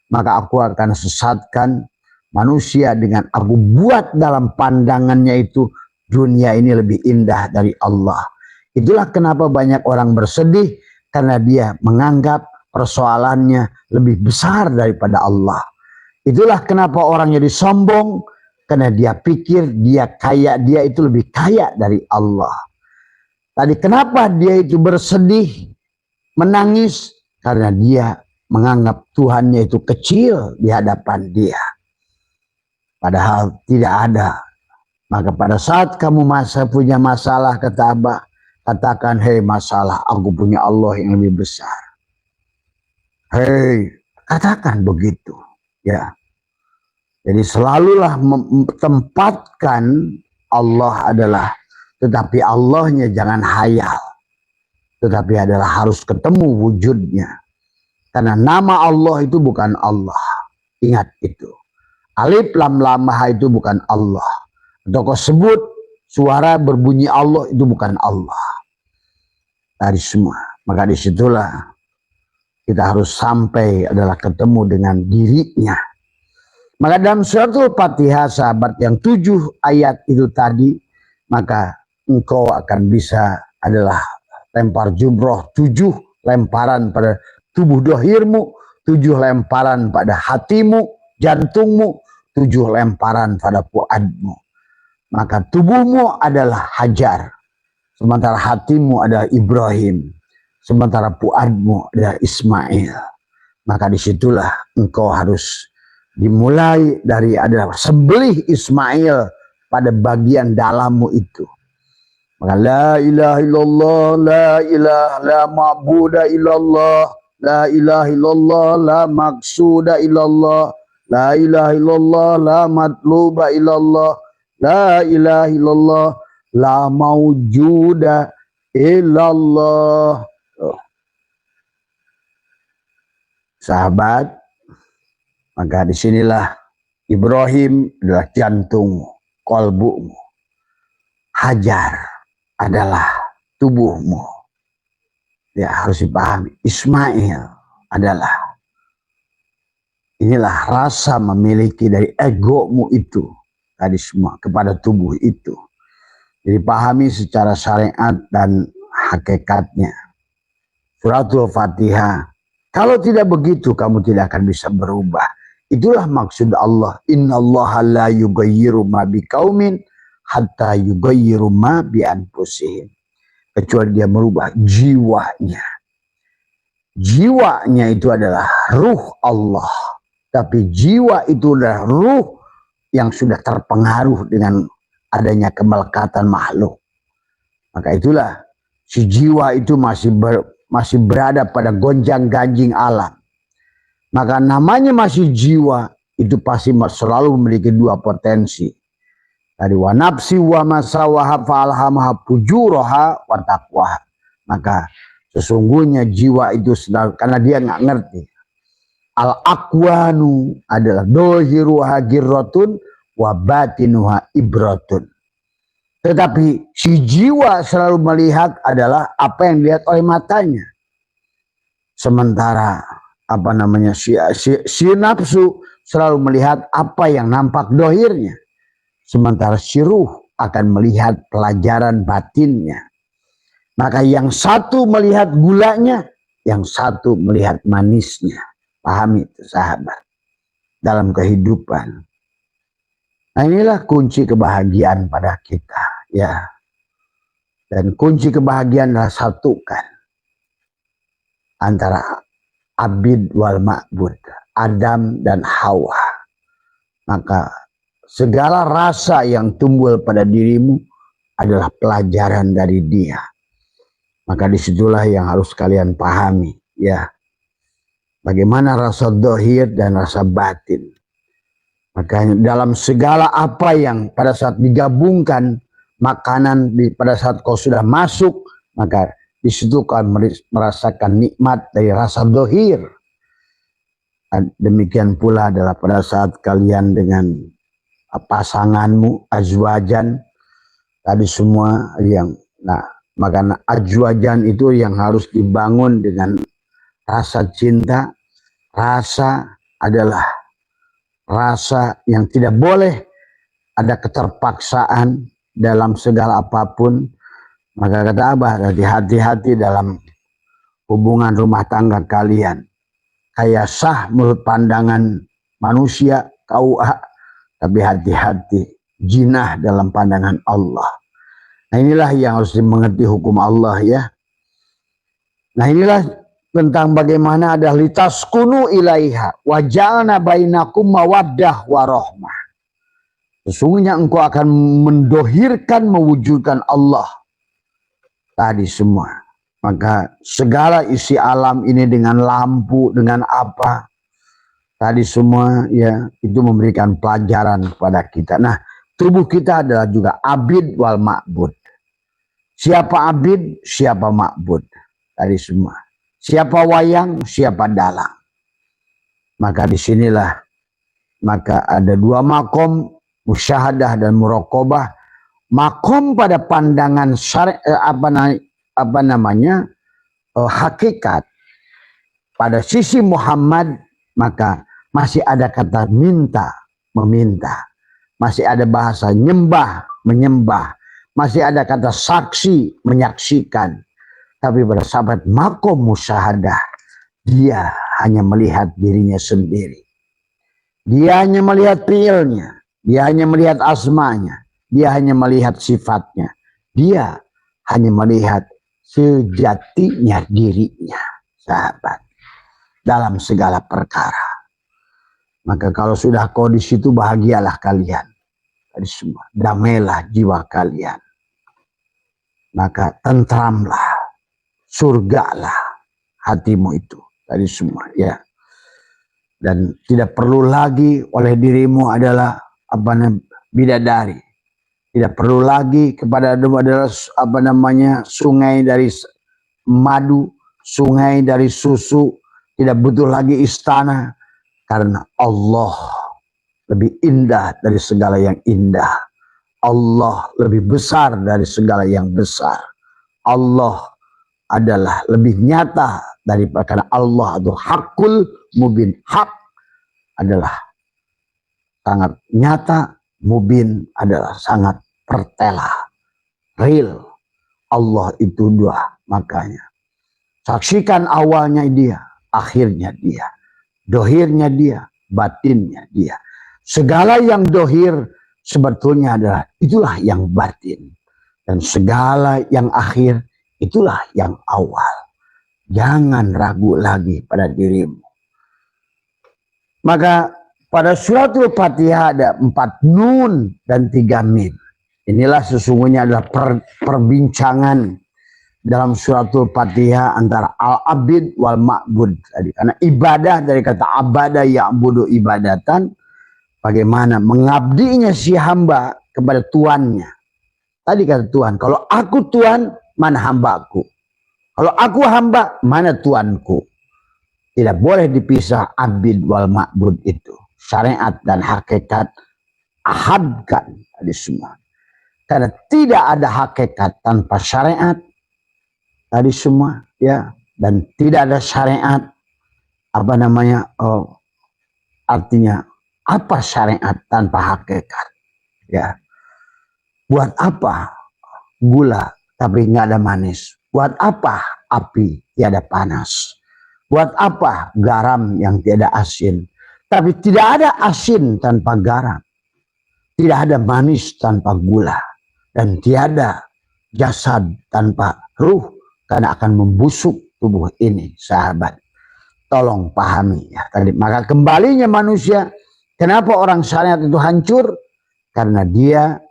maka aku akan sesatkan manusia dengan aku buat dalam pandangannya itu dunia ini lebih indah dari Allah. Itulah kenapa banyak orang bersedih, karena dia menganggap persoalannya lebih besar daripada Allah. Itulah kenapa orang jadi sombong, karena dia pikir dia kaya, dia itu lebih kaya dari Allah. Tadi kenapa dia itu bersedih, menangis? Karena dia menganggap Tuhannya itu kecil di hadapan dia. Padahal tidak ada. Maka pada saat kamu punya masalah, kata Abah, katakan, hei masalah, aku punya Allah yang lebih besar. Hei, katakan begitu. Ya. Jadi selalulah tempatkan Allah adalah, tetapi Allahnya jangan hayal, tetapi adalah harus ketemu wujudnya. Karena nama Allah itu bukan Allah. Ingat itu. Alif lam lam ha itu bukan Allah. Atau kau sebut suara berbunyi Allah itu bukan Allah. Dari semua. Maka disitulah kita harus sampai adalah ketemu dengan dirinya. Maka dalam suratul Fatihah, sahabat, yang 7 ayat itu tadi, maka engkau akan bisa adalah lempar jumroh, 7 lemparan pada tubuh dohirmu, 7 lemparan pada hatimu, jantungmu, 7 lemparan pada fuadmu. Maka tubuhmu adalah Hajar, sementara hatimu adalah Ibrahim, sementara fuadmu adalah Ismail. Maka disitulah engkau harus dimulai dari adalah sembelih Ismail pada bagian dalammu itu. Maka la ilaha illallah, la ilaha la ma'buda illallah, la ilaha illallah, la maqsuda illallah, la ilaha illallah, la matluba illallah, la ilaha illallah, la mawjuda illallah. Sahabat, maka disinilah Ibrahim adalah jantungmu, kolbumu. Hajar adalah tubuhmu. Ya, harus dipahami. Ismail adalah, inilah rasa memiliki dari egomu itu tadi semua kepada tubuh itu. Jadi pahami secara syariat dan hakikatnya. Suratul Fatihah. Kalau tidak begitu, kamu tidak akan bisa berubah. Itulah maksud Allah. Innallaha la yughayyiru ma biqaumin hatta yughayyiru ma bi anfusihim. Kecuali dia merubah jiwanya. Jiwanya itu adalah ruh Allah. Tapi jiwa itu adalah ruh yang sudah terpengaruh dengan adanya kemelekatan makhluk. Maka itulah si jiwa itu masih berada pada gonjang-ganjing alam. Maka namanya masih jiwa, itu pasti selalu memiliki 2 potensi. Dari wa nafsi wa masawaha fa'alhamaha fujuraha wa taqwaha. Maka sesungguhnya jiwa itu sedang, karena dia nggak ngerti. Al-aqwanu adalah dohiruha girrotun wa batinuha ibratun. Tetapi si jiwa selalu melihat adalah apa yang dilihat oleh matanya. Sementara si nafsu selalu melihat apa yang nampak dohirnya. Sementara si ruh akan melihat pelajaran batinnya. Maka yang satu melihat gulanya, yang satu melihat manisnya. Pahami itu, sahabat. Dalam kehidupan. Nah, inilah kunci kebahagiaan pada kita. Ya. Dan kunci kebahagiaan adalah satukan antara abid wal ma'bud, Adam dan Hawa. Maka segala rasa yang tumbuh pada dirimu adalah pelajaran dari dia. Maka disitulah yang harus kalian pahami. Ya, bagaimana rasa dohir dan rasa batin. Makanya dalam segala apa yang pada saat digabungkan makanan, pada saat kau sudah masuk, maka disitu kau merasakan nikmat dari rasa dohir. Demikian pula adalah pada saat kalian dengan pasanganmu, azwajan, tadi semua yang, nah maka azwajan itu yang harus dibangun dengan rasa cinta. Rasa adalah rasa yang tidak boleh ada keterpaksaan dalam segala apapun. Maka kata Abah, hati-hati dalam hubungan rumah tangga kalian. Kayak sah menurut pandangan manusia, KUA, tapi hati-hati, jinah dalam pandangan Allah. Nah inilah yang harus dimengerti hukum Allah ya. Nah inilah tentang bagaimana ada litaskunu ilaiha wa ja'alna bainakum mawaddah warahmah. Sesungguhnya engkau akan mendohirkan, mewujudkan Allah tadi semua. Maka segala isi alam ini dengan lampu, dengan apa, tadi semua ya itu memberikan pelajaran kepada kita. Nah tubuh kita adalah juga abid wal ma'bud. Siapa abid, siapa ma'bud. Tadi semua. Siapa wayang, siapa dalang. Maka disinilah maka ada dua makom, musyahadah dan muraqabah. Makom pada pandangan hakikat pada sisi Muhammad, maka masih ada kata minta, meminta, masih ada bahasa nyembah, menyembah, masih ada kata saksi, menyaksikan. Tapi pada sahabat makom musyahadah, dia hanya melihat dirinya sendiri, dia hanya melihat fiilnya, dia hanya melihat asmanya, dia hanya melihat sifatnya, dia hanya melihat sejatinya dirinya, sahabat, dalam segala perkara. Maka kalau sudah kau di situ, bahagialah kalian, tadi semua, damailah jiwa kalian, maka tentramlah, surgalah hatimu itu, tadi semua ya. Dan tidak perlu lagi oleh dirimu adalah bidadari. Tidak perlu lagi kepada adalah sungai dari madu, sungai dari susu. Tidak butuh lagi istana, karena Allah lebih indah dari segala yang indah. Allah lebih besar dari segala yang besar. Allah adalah lebih nyata daripada Allah itu hakul mubin. Hak adalah sangat nyata, mubin adalah sangat pertela, real. Allah itu dua, makanya saksikan awalnya dia, akhirnya dia, dohirnya dia, batinnya dia. Segala yang dohir sebetulnya adalah itulah yang batin, dan segala yang akhir itulah yang awal. Jangan ragu lagi pada dirimu. Maka pada suratul Fatihah ada 4 nun dan 3 mim. Inilah sesungguhnya adalah perbincangan dalam suratul Fatihah antara al-abid wal ma'bud tadi. Karena ibadah dari kata abada ya'budu ibadatan, bagaimana mengabdinya si hamba kepada tuannya. Tadi kata Tuhan, kalau aku Tuhan, mana hambaku? Kalau aku hamba, mana tuanku? Tidak boleh dipisah abid wal ma'bud itu. Syariat dan hakikat ahadkan tadi semua. Karena tidak ada hakikat tanpa syariat tadi semua ya, dan tidak ada syariat artinya apa syariat tanpa hakikat ya. Buat apa gula tapi nggak ada manis? Buat apa api tiada panas? Buat apa garam yang tiada asin? Tapi tidak ada asin tanpa garam, tidak ada manis tanpa gula, dan tiada jasad tanpa ruh, karena akan membusuk tubuh ini, sahabat. Tolong pahami ya tadi. Maka kembalinya manusia, kenapa orang syariat itu hancur? Karena dia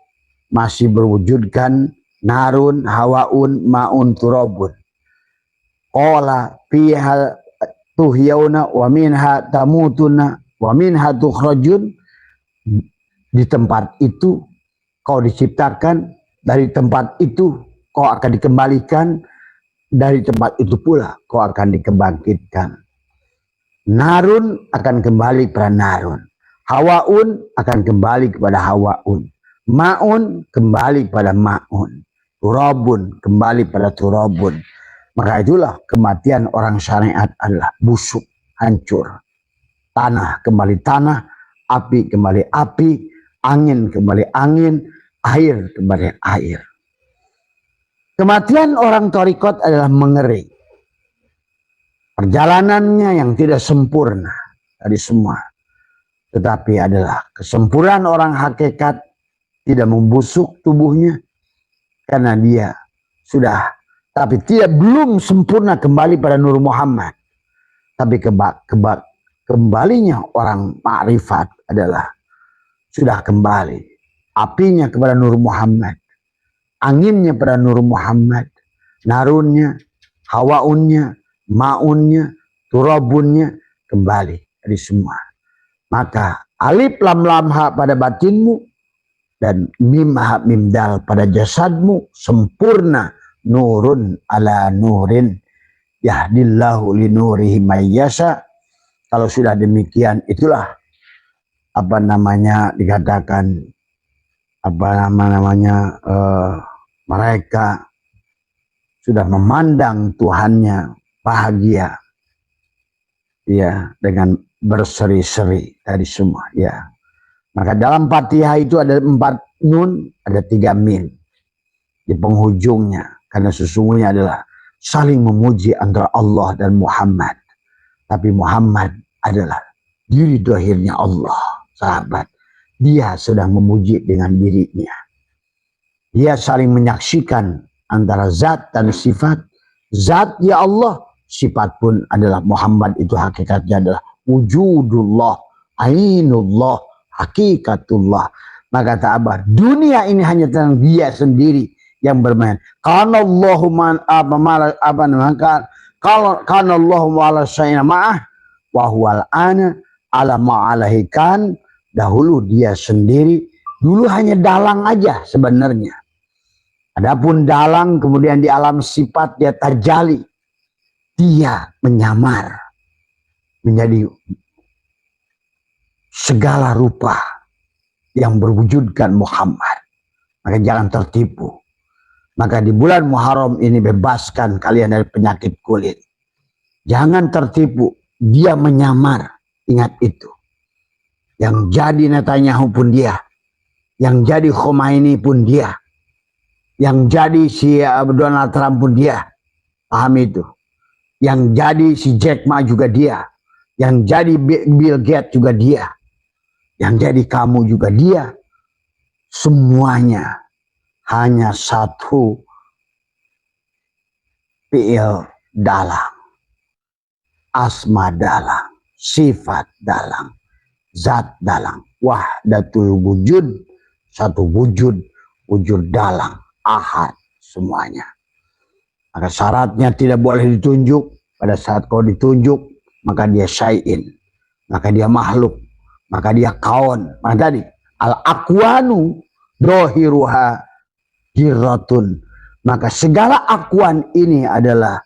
masih berwujudkan narun, hawaun, maun, turabun. Qala fiha tuhyauna wa minha tamutuna wa minha tukhrajun. Di tempat itu kau diciptakan, dari tempat itu kau akan dikembalikan, dari tempat itu pula kau akan dikebangkitkan. Narun akan kembali pada narun, Hawaun akan kembali kepada hawaun. Ma'un kembali pada ma'un. Turabun kembali pada turabun. Maka itulah kematian orang syariat adalah busuk, hancur. Tanah kembali tanah, api kembali api, angin kembali angin, air kembali air. Kematian orang torikot adalah mengering. Perjalanannya yang tidak sempurna dari semua. Tetapi adalah kesempurnaan orang hakikat, tidak membusuk tubuhnya karena dia sudah, tapi belum sempurna kembali pada Nur Muhammad. Tapi kembalinya orang ma'rifat adalah sudah kembali apinya kepada Nur Muhammad, anginnya pada Nur Muhammad, narunnya, hawaunnya, ma'unnya, turabunnya kembali dari semua. Maka alif lam lam ha pada batinmu dan mim ha mim dal pada jasadmu sempurna, nurun ala nurin yahdillahu li nurihi mayyasha. Kalau sudah demikian, itulah apa namanya dikatakan mereka sudah memandang Tuhannya bahagia, ya, dengan berseri-seri dari semua, ya. Maka dalam Fatihah itu ada 4 nun, ada 3 min di penghujungnya, karena sesungguhnya adalah saling memuji antara Allah dan Muhammad. Tapi Muhammad adalah diri dohirnya Allah, sahabat. Dia sedang memuji dengan dirinya. Dia saling menyaksikan antara zat dan sifat. Zat ya Allah, sifat pun adalah Muhammad, itu hakikatnya adalah wujudullah, ainullah, hakikatullah. Maka ta'abar, dunia ini hanya tentang dia sendiri yang bermain. Karena Allahumma ala syai'na ma'ah wa huwal ana ala ma'alahikan. Dahulu dia sendiri, dulu hanya dalang aja sebenarnya. Adapun dalang kemudian di alam sifat dia terjali. Dia menyamar menjadi segala rupa yang berwujudkan Muhammad. Maka jangan tertipu. Maka di bulan Muharram ini bebaskan kalian dari penyakit kulit. Jangan tertipu. Dia menyamar. Ingat itu. Yang jadi Netanyahu pun dia. Yang jadi Khomeini pun dia. Yang jadi si Donald Trump pun dia. Paham itu. Yang jadi si Jack Ma juga dia. Yang jadi Bill Gates juga dia. Yang jadi kamu juga dia. Semuanya hanya satu fi'il dalang. Asma dalang. Sifat dalang. Zat dalang. Wahdatul wujud. Satu wujud. Wujud dalang. Ahad. Semuanya. Maka syaratnya tidak boleh ditunjuk. Pada saat kau ditunjuk, maka dia syai'in. Maka dia makhluk. Maka dia kaun. Maka tadi. Al-akwanu dohiruha hiratun. Maka segala akuan ini adalah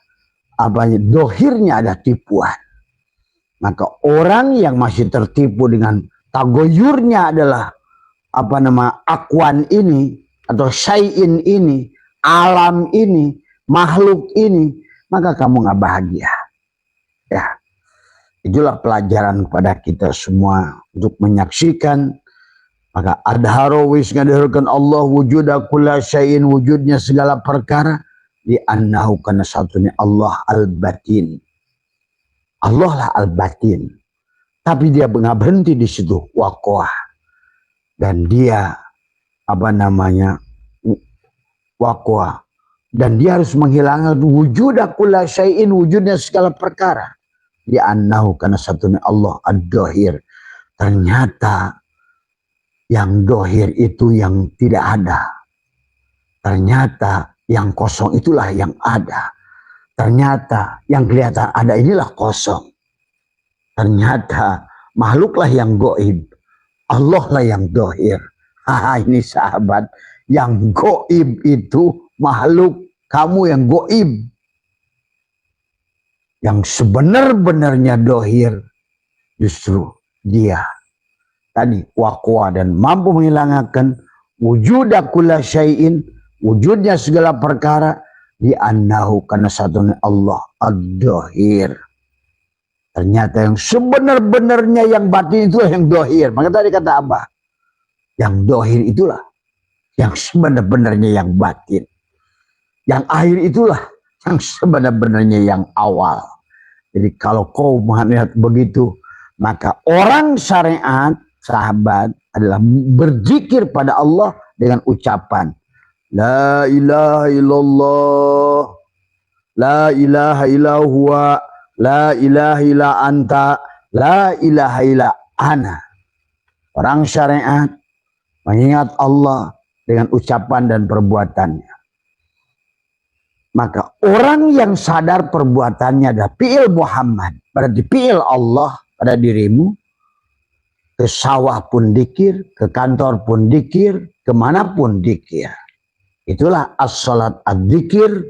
dohirnya ada tipuan. Maka orang yang masih tertipu dengan tagoyurnya adalah akuan ini atau syai'in ini, alam ini, makhluk ini, maka kamu nggak bahagia. Ya, itulah pelajaran kepada kita semua untuk menyaksikan. Maka adharo wis ngadarkan Allah wujuda kulla syai'in, wujudnya segala perkara, di annahu kana satunya Allah al-batin. Allah lah al-batin. Tapi dia nggak berhenti di situ, waqoah. Dan dia waqoah. Dan dia harus menghilangkan wujuda kulla syai'in, wujudnya segala perkara. Di annahu kana satunya Allah ad-dohir. Ternyata yang dohir itu yang tidak ada. Ternyata yang kosong itulah yang ada. Ternyata yang kelihatan ada inilah kosong. Ternyata makhluklah yang goib. Allah lah yang dohir. Ini sahabat. Yang goib itu makhluk. Kamu yang goib. Yang sebenar-benarnya dohir justru dia. tadi waqwa dan mampu menghilangkan wujuda kulla syai'in, wujudnya segala perkara, di annahu karena satunya Allah ad-dhahir. Ternyata yang sebenar-benarnya yang batin itu yang dohir. Maka tadi kata apa? Yang dohir itulah yang sebenar-benarnya yang batin. Yang akhir itulah yang sebenar-benarnya yang awal. Jadi kalau kau melihat begitu, maka orang syariat, sahabat, adalah berzikir pada Allah dengan ucapan La ilaha illallah, La ilaha illa huwa, La ilaha illa anta, La ilaha illa ana. Orang syariat mengingat Allah dengan ucapan dan perbuatannya. Maka orang yang sadar perbuatannya adalah fi'il Muhammad, berarti fi'il Allah pada dirimu, ke sawah pun dikir, ke kantor pun dikir, kemanapun dikir. Itulah as-salat ad-dikir.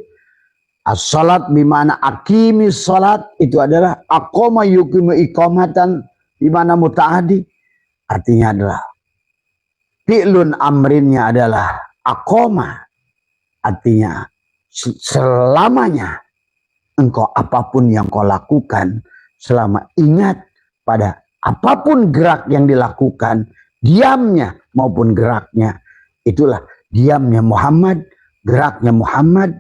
As-salat bimana akimis salat, itu adalah aqoma yukimu iqamatan bimana muta'adi. Artinya adalah fi'lun amrinnya adalah aqoma. Artinya selamanya engkau apapun yang kau lakukan, selama ingat pada apapun gerak yang dilakukan, diamnya maupun geraknya, itulah diamnya Muhammad, geraknya Muhammad,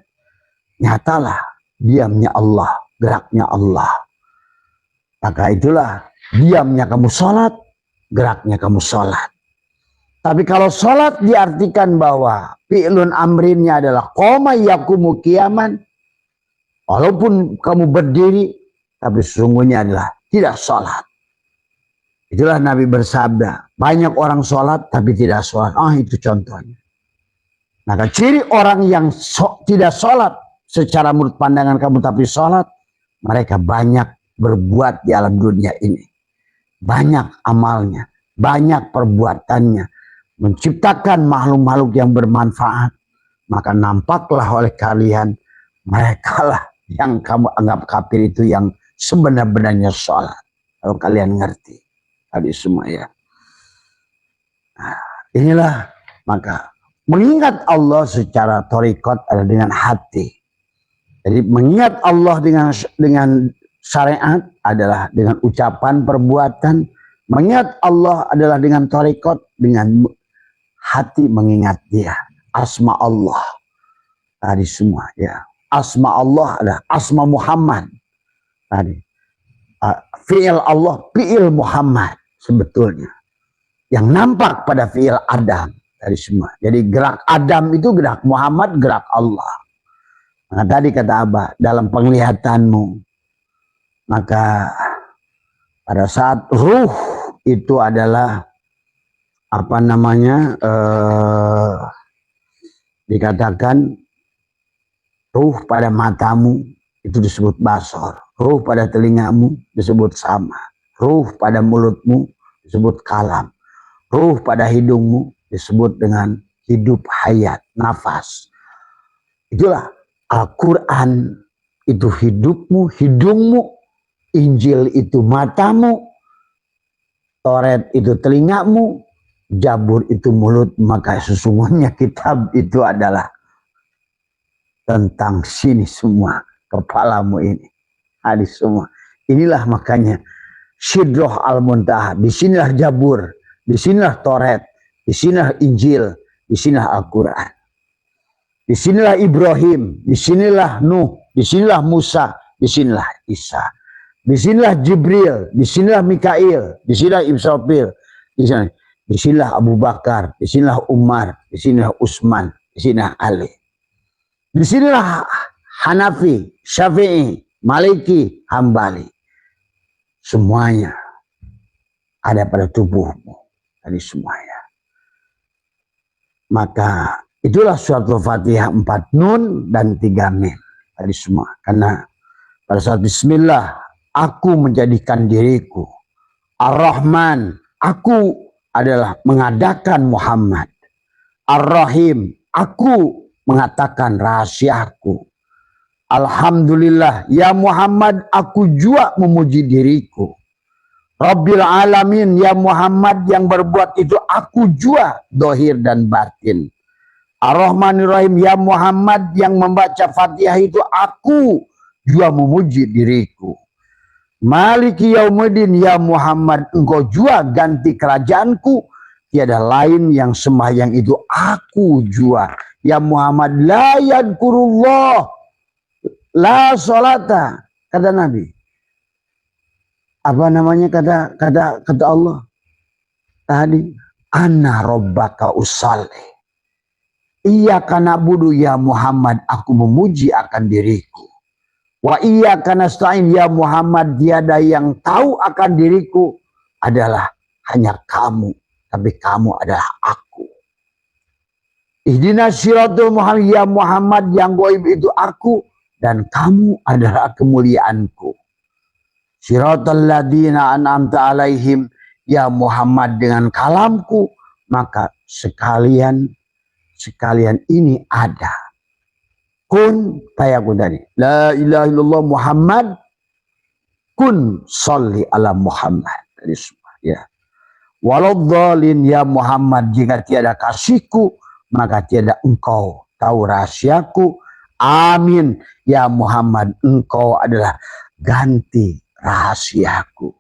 nyatalah diamnya Allah, geraknya Allah. Maka itulah diamnya kamu sholat, geraknya kamu sholat. Tapi kalau sholat diartikan bahwa fi'lun amrinnya adalah qoma yakumu qiyaman, walaupun kamu berdiri, tapi sesungguhnya adalah tidak sholat. Itulah Nabi bersabda, banyak orang sholat tapi tidak sholat. Itu contohnya. Maka ciri orang yang tidak sholat secara menurut pandangan kamu tapi sholat, mereka banyak berbuat di alam dunia ini. Banyak amalnya, banyak perbuatannya, menciptakan makhluk-makhluk yang bermanfaat. Maka nampaklah oleh kalian, mereka lah yang kamu anggap kafir itu yang sebenar-benarnya sholat. Kalau kalian ngerti tadi semua ya. Nah, inilah maka mengingat Allah secara thariqat adalah dengan hati. Jadi mengingat Allah dengan syariat adalah dengan ucapan, perbuatan. Mengingat Allah adalah dengan thariqat, dengan hati mengingat Dia. Asma Allah tadi semua ya. Asma Allah adalah asma Muhammad tadi. Fi'il Allah, fi'il Muhammad sebetulnya. Yang nampak pada fi'il Adam dari semua. Jadi gerak Adam itu gerak Muhammad, gerak Allah. Nah tadi kata Abah, dalam penglihatanmu, maka pada saat ruh itu adalah apa namanya, dikatakan ruh pada matamu itu disebut basor, ruh pada telingamu disebut sama, ruh pada mulutmu disebut kalam, ruh pada hidungmu disebut dengan hidup, hayat, nafas. Itulah Al-Quran itu hidupmu, hidungmu, Injil itu matamu, Taurat itu telingamu, Zabur itu mulut. Maka sesungguhnya kitab itu adalah tentang sini semua, kepalamu ini, hadis semua. Inilah makanya Sidroh Al-Muntaha, disinilah Zabur, disinilah Taurat, disinilah Injil, disinilah Al-Quran. Disinilah Ibrahim, disinilah Nuh, disinilah Musa, disinilah Isa. Disinilah Jibril, disinilah Mikail, disinilah Israfil, disinilah Abu Bakar, disinilah Umar, disinilah Utsman, disinilah Ali. Disinilah Hanafi, Syafi'i, Maliki, Hambali. Semuanya ada pada tubuhmu, dari semuanya. Maka itulah suratul Fatihah 4 nun dan 3 mim tadi semua. Karena pada saat bismillah, aku menjadikan diriku Ar-Rahman, aku adalah mengadakan Muhammad. Ar-Rahim, aku mengatakan rahasiaku. Alhamdulillah, ya Muhammad, aku juga memuji diriku. Rabbil alamin, ya Muhammad yang berbuat itu aku jua, dohir dan batin. Ar-Rahmanir Rahim, ya Muhammad yang membaca Fatihah itu aku jua memuji diriku. Maliki Yaumuddin, ya Muhammad engkau jua ganti kerajaanku, tiada lain yang sembahyang itu aku jua. Ya Muhammad la yadkurullah la sholata, kata Nabi. Apa namanya kata Allah tadi, ana rabbaka usalli, iyyaka na'budu ya Muhammad, aku memuji akan diriku. Wa iyyaka nasta'in ya Muhammad, tiada yang tahu akan diriku adalah hanya kamu, tapi kamu adalah aku. Ihdinas siratal Muhammad, ya Muhammad yang gaib itu aku dan kamu adalah kemuliaanku. Siratal ladzina an'amta alaihim, ya Muhammad dengan kalamku maka sekalian ini ada. Kun fayakun tadi. La ilaha illallah Muhammad kun sholli ala Muhammad. Ya. Waladhdallin, ya Muhammad jika tiada kasihku maka tiada engkau tahu rahasiaku. Amin, ya Muhammad engkau adalah ganti rahasiaku.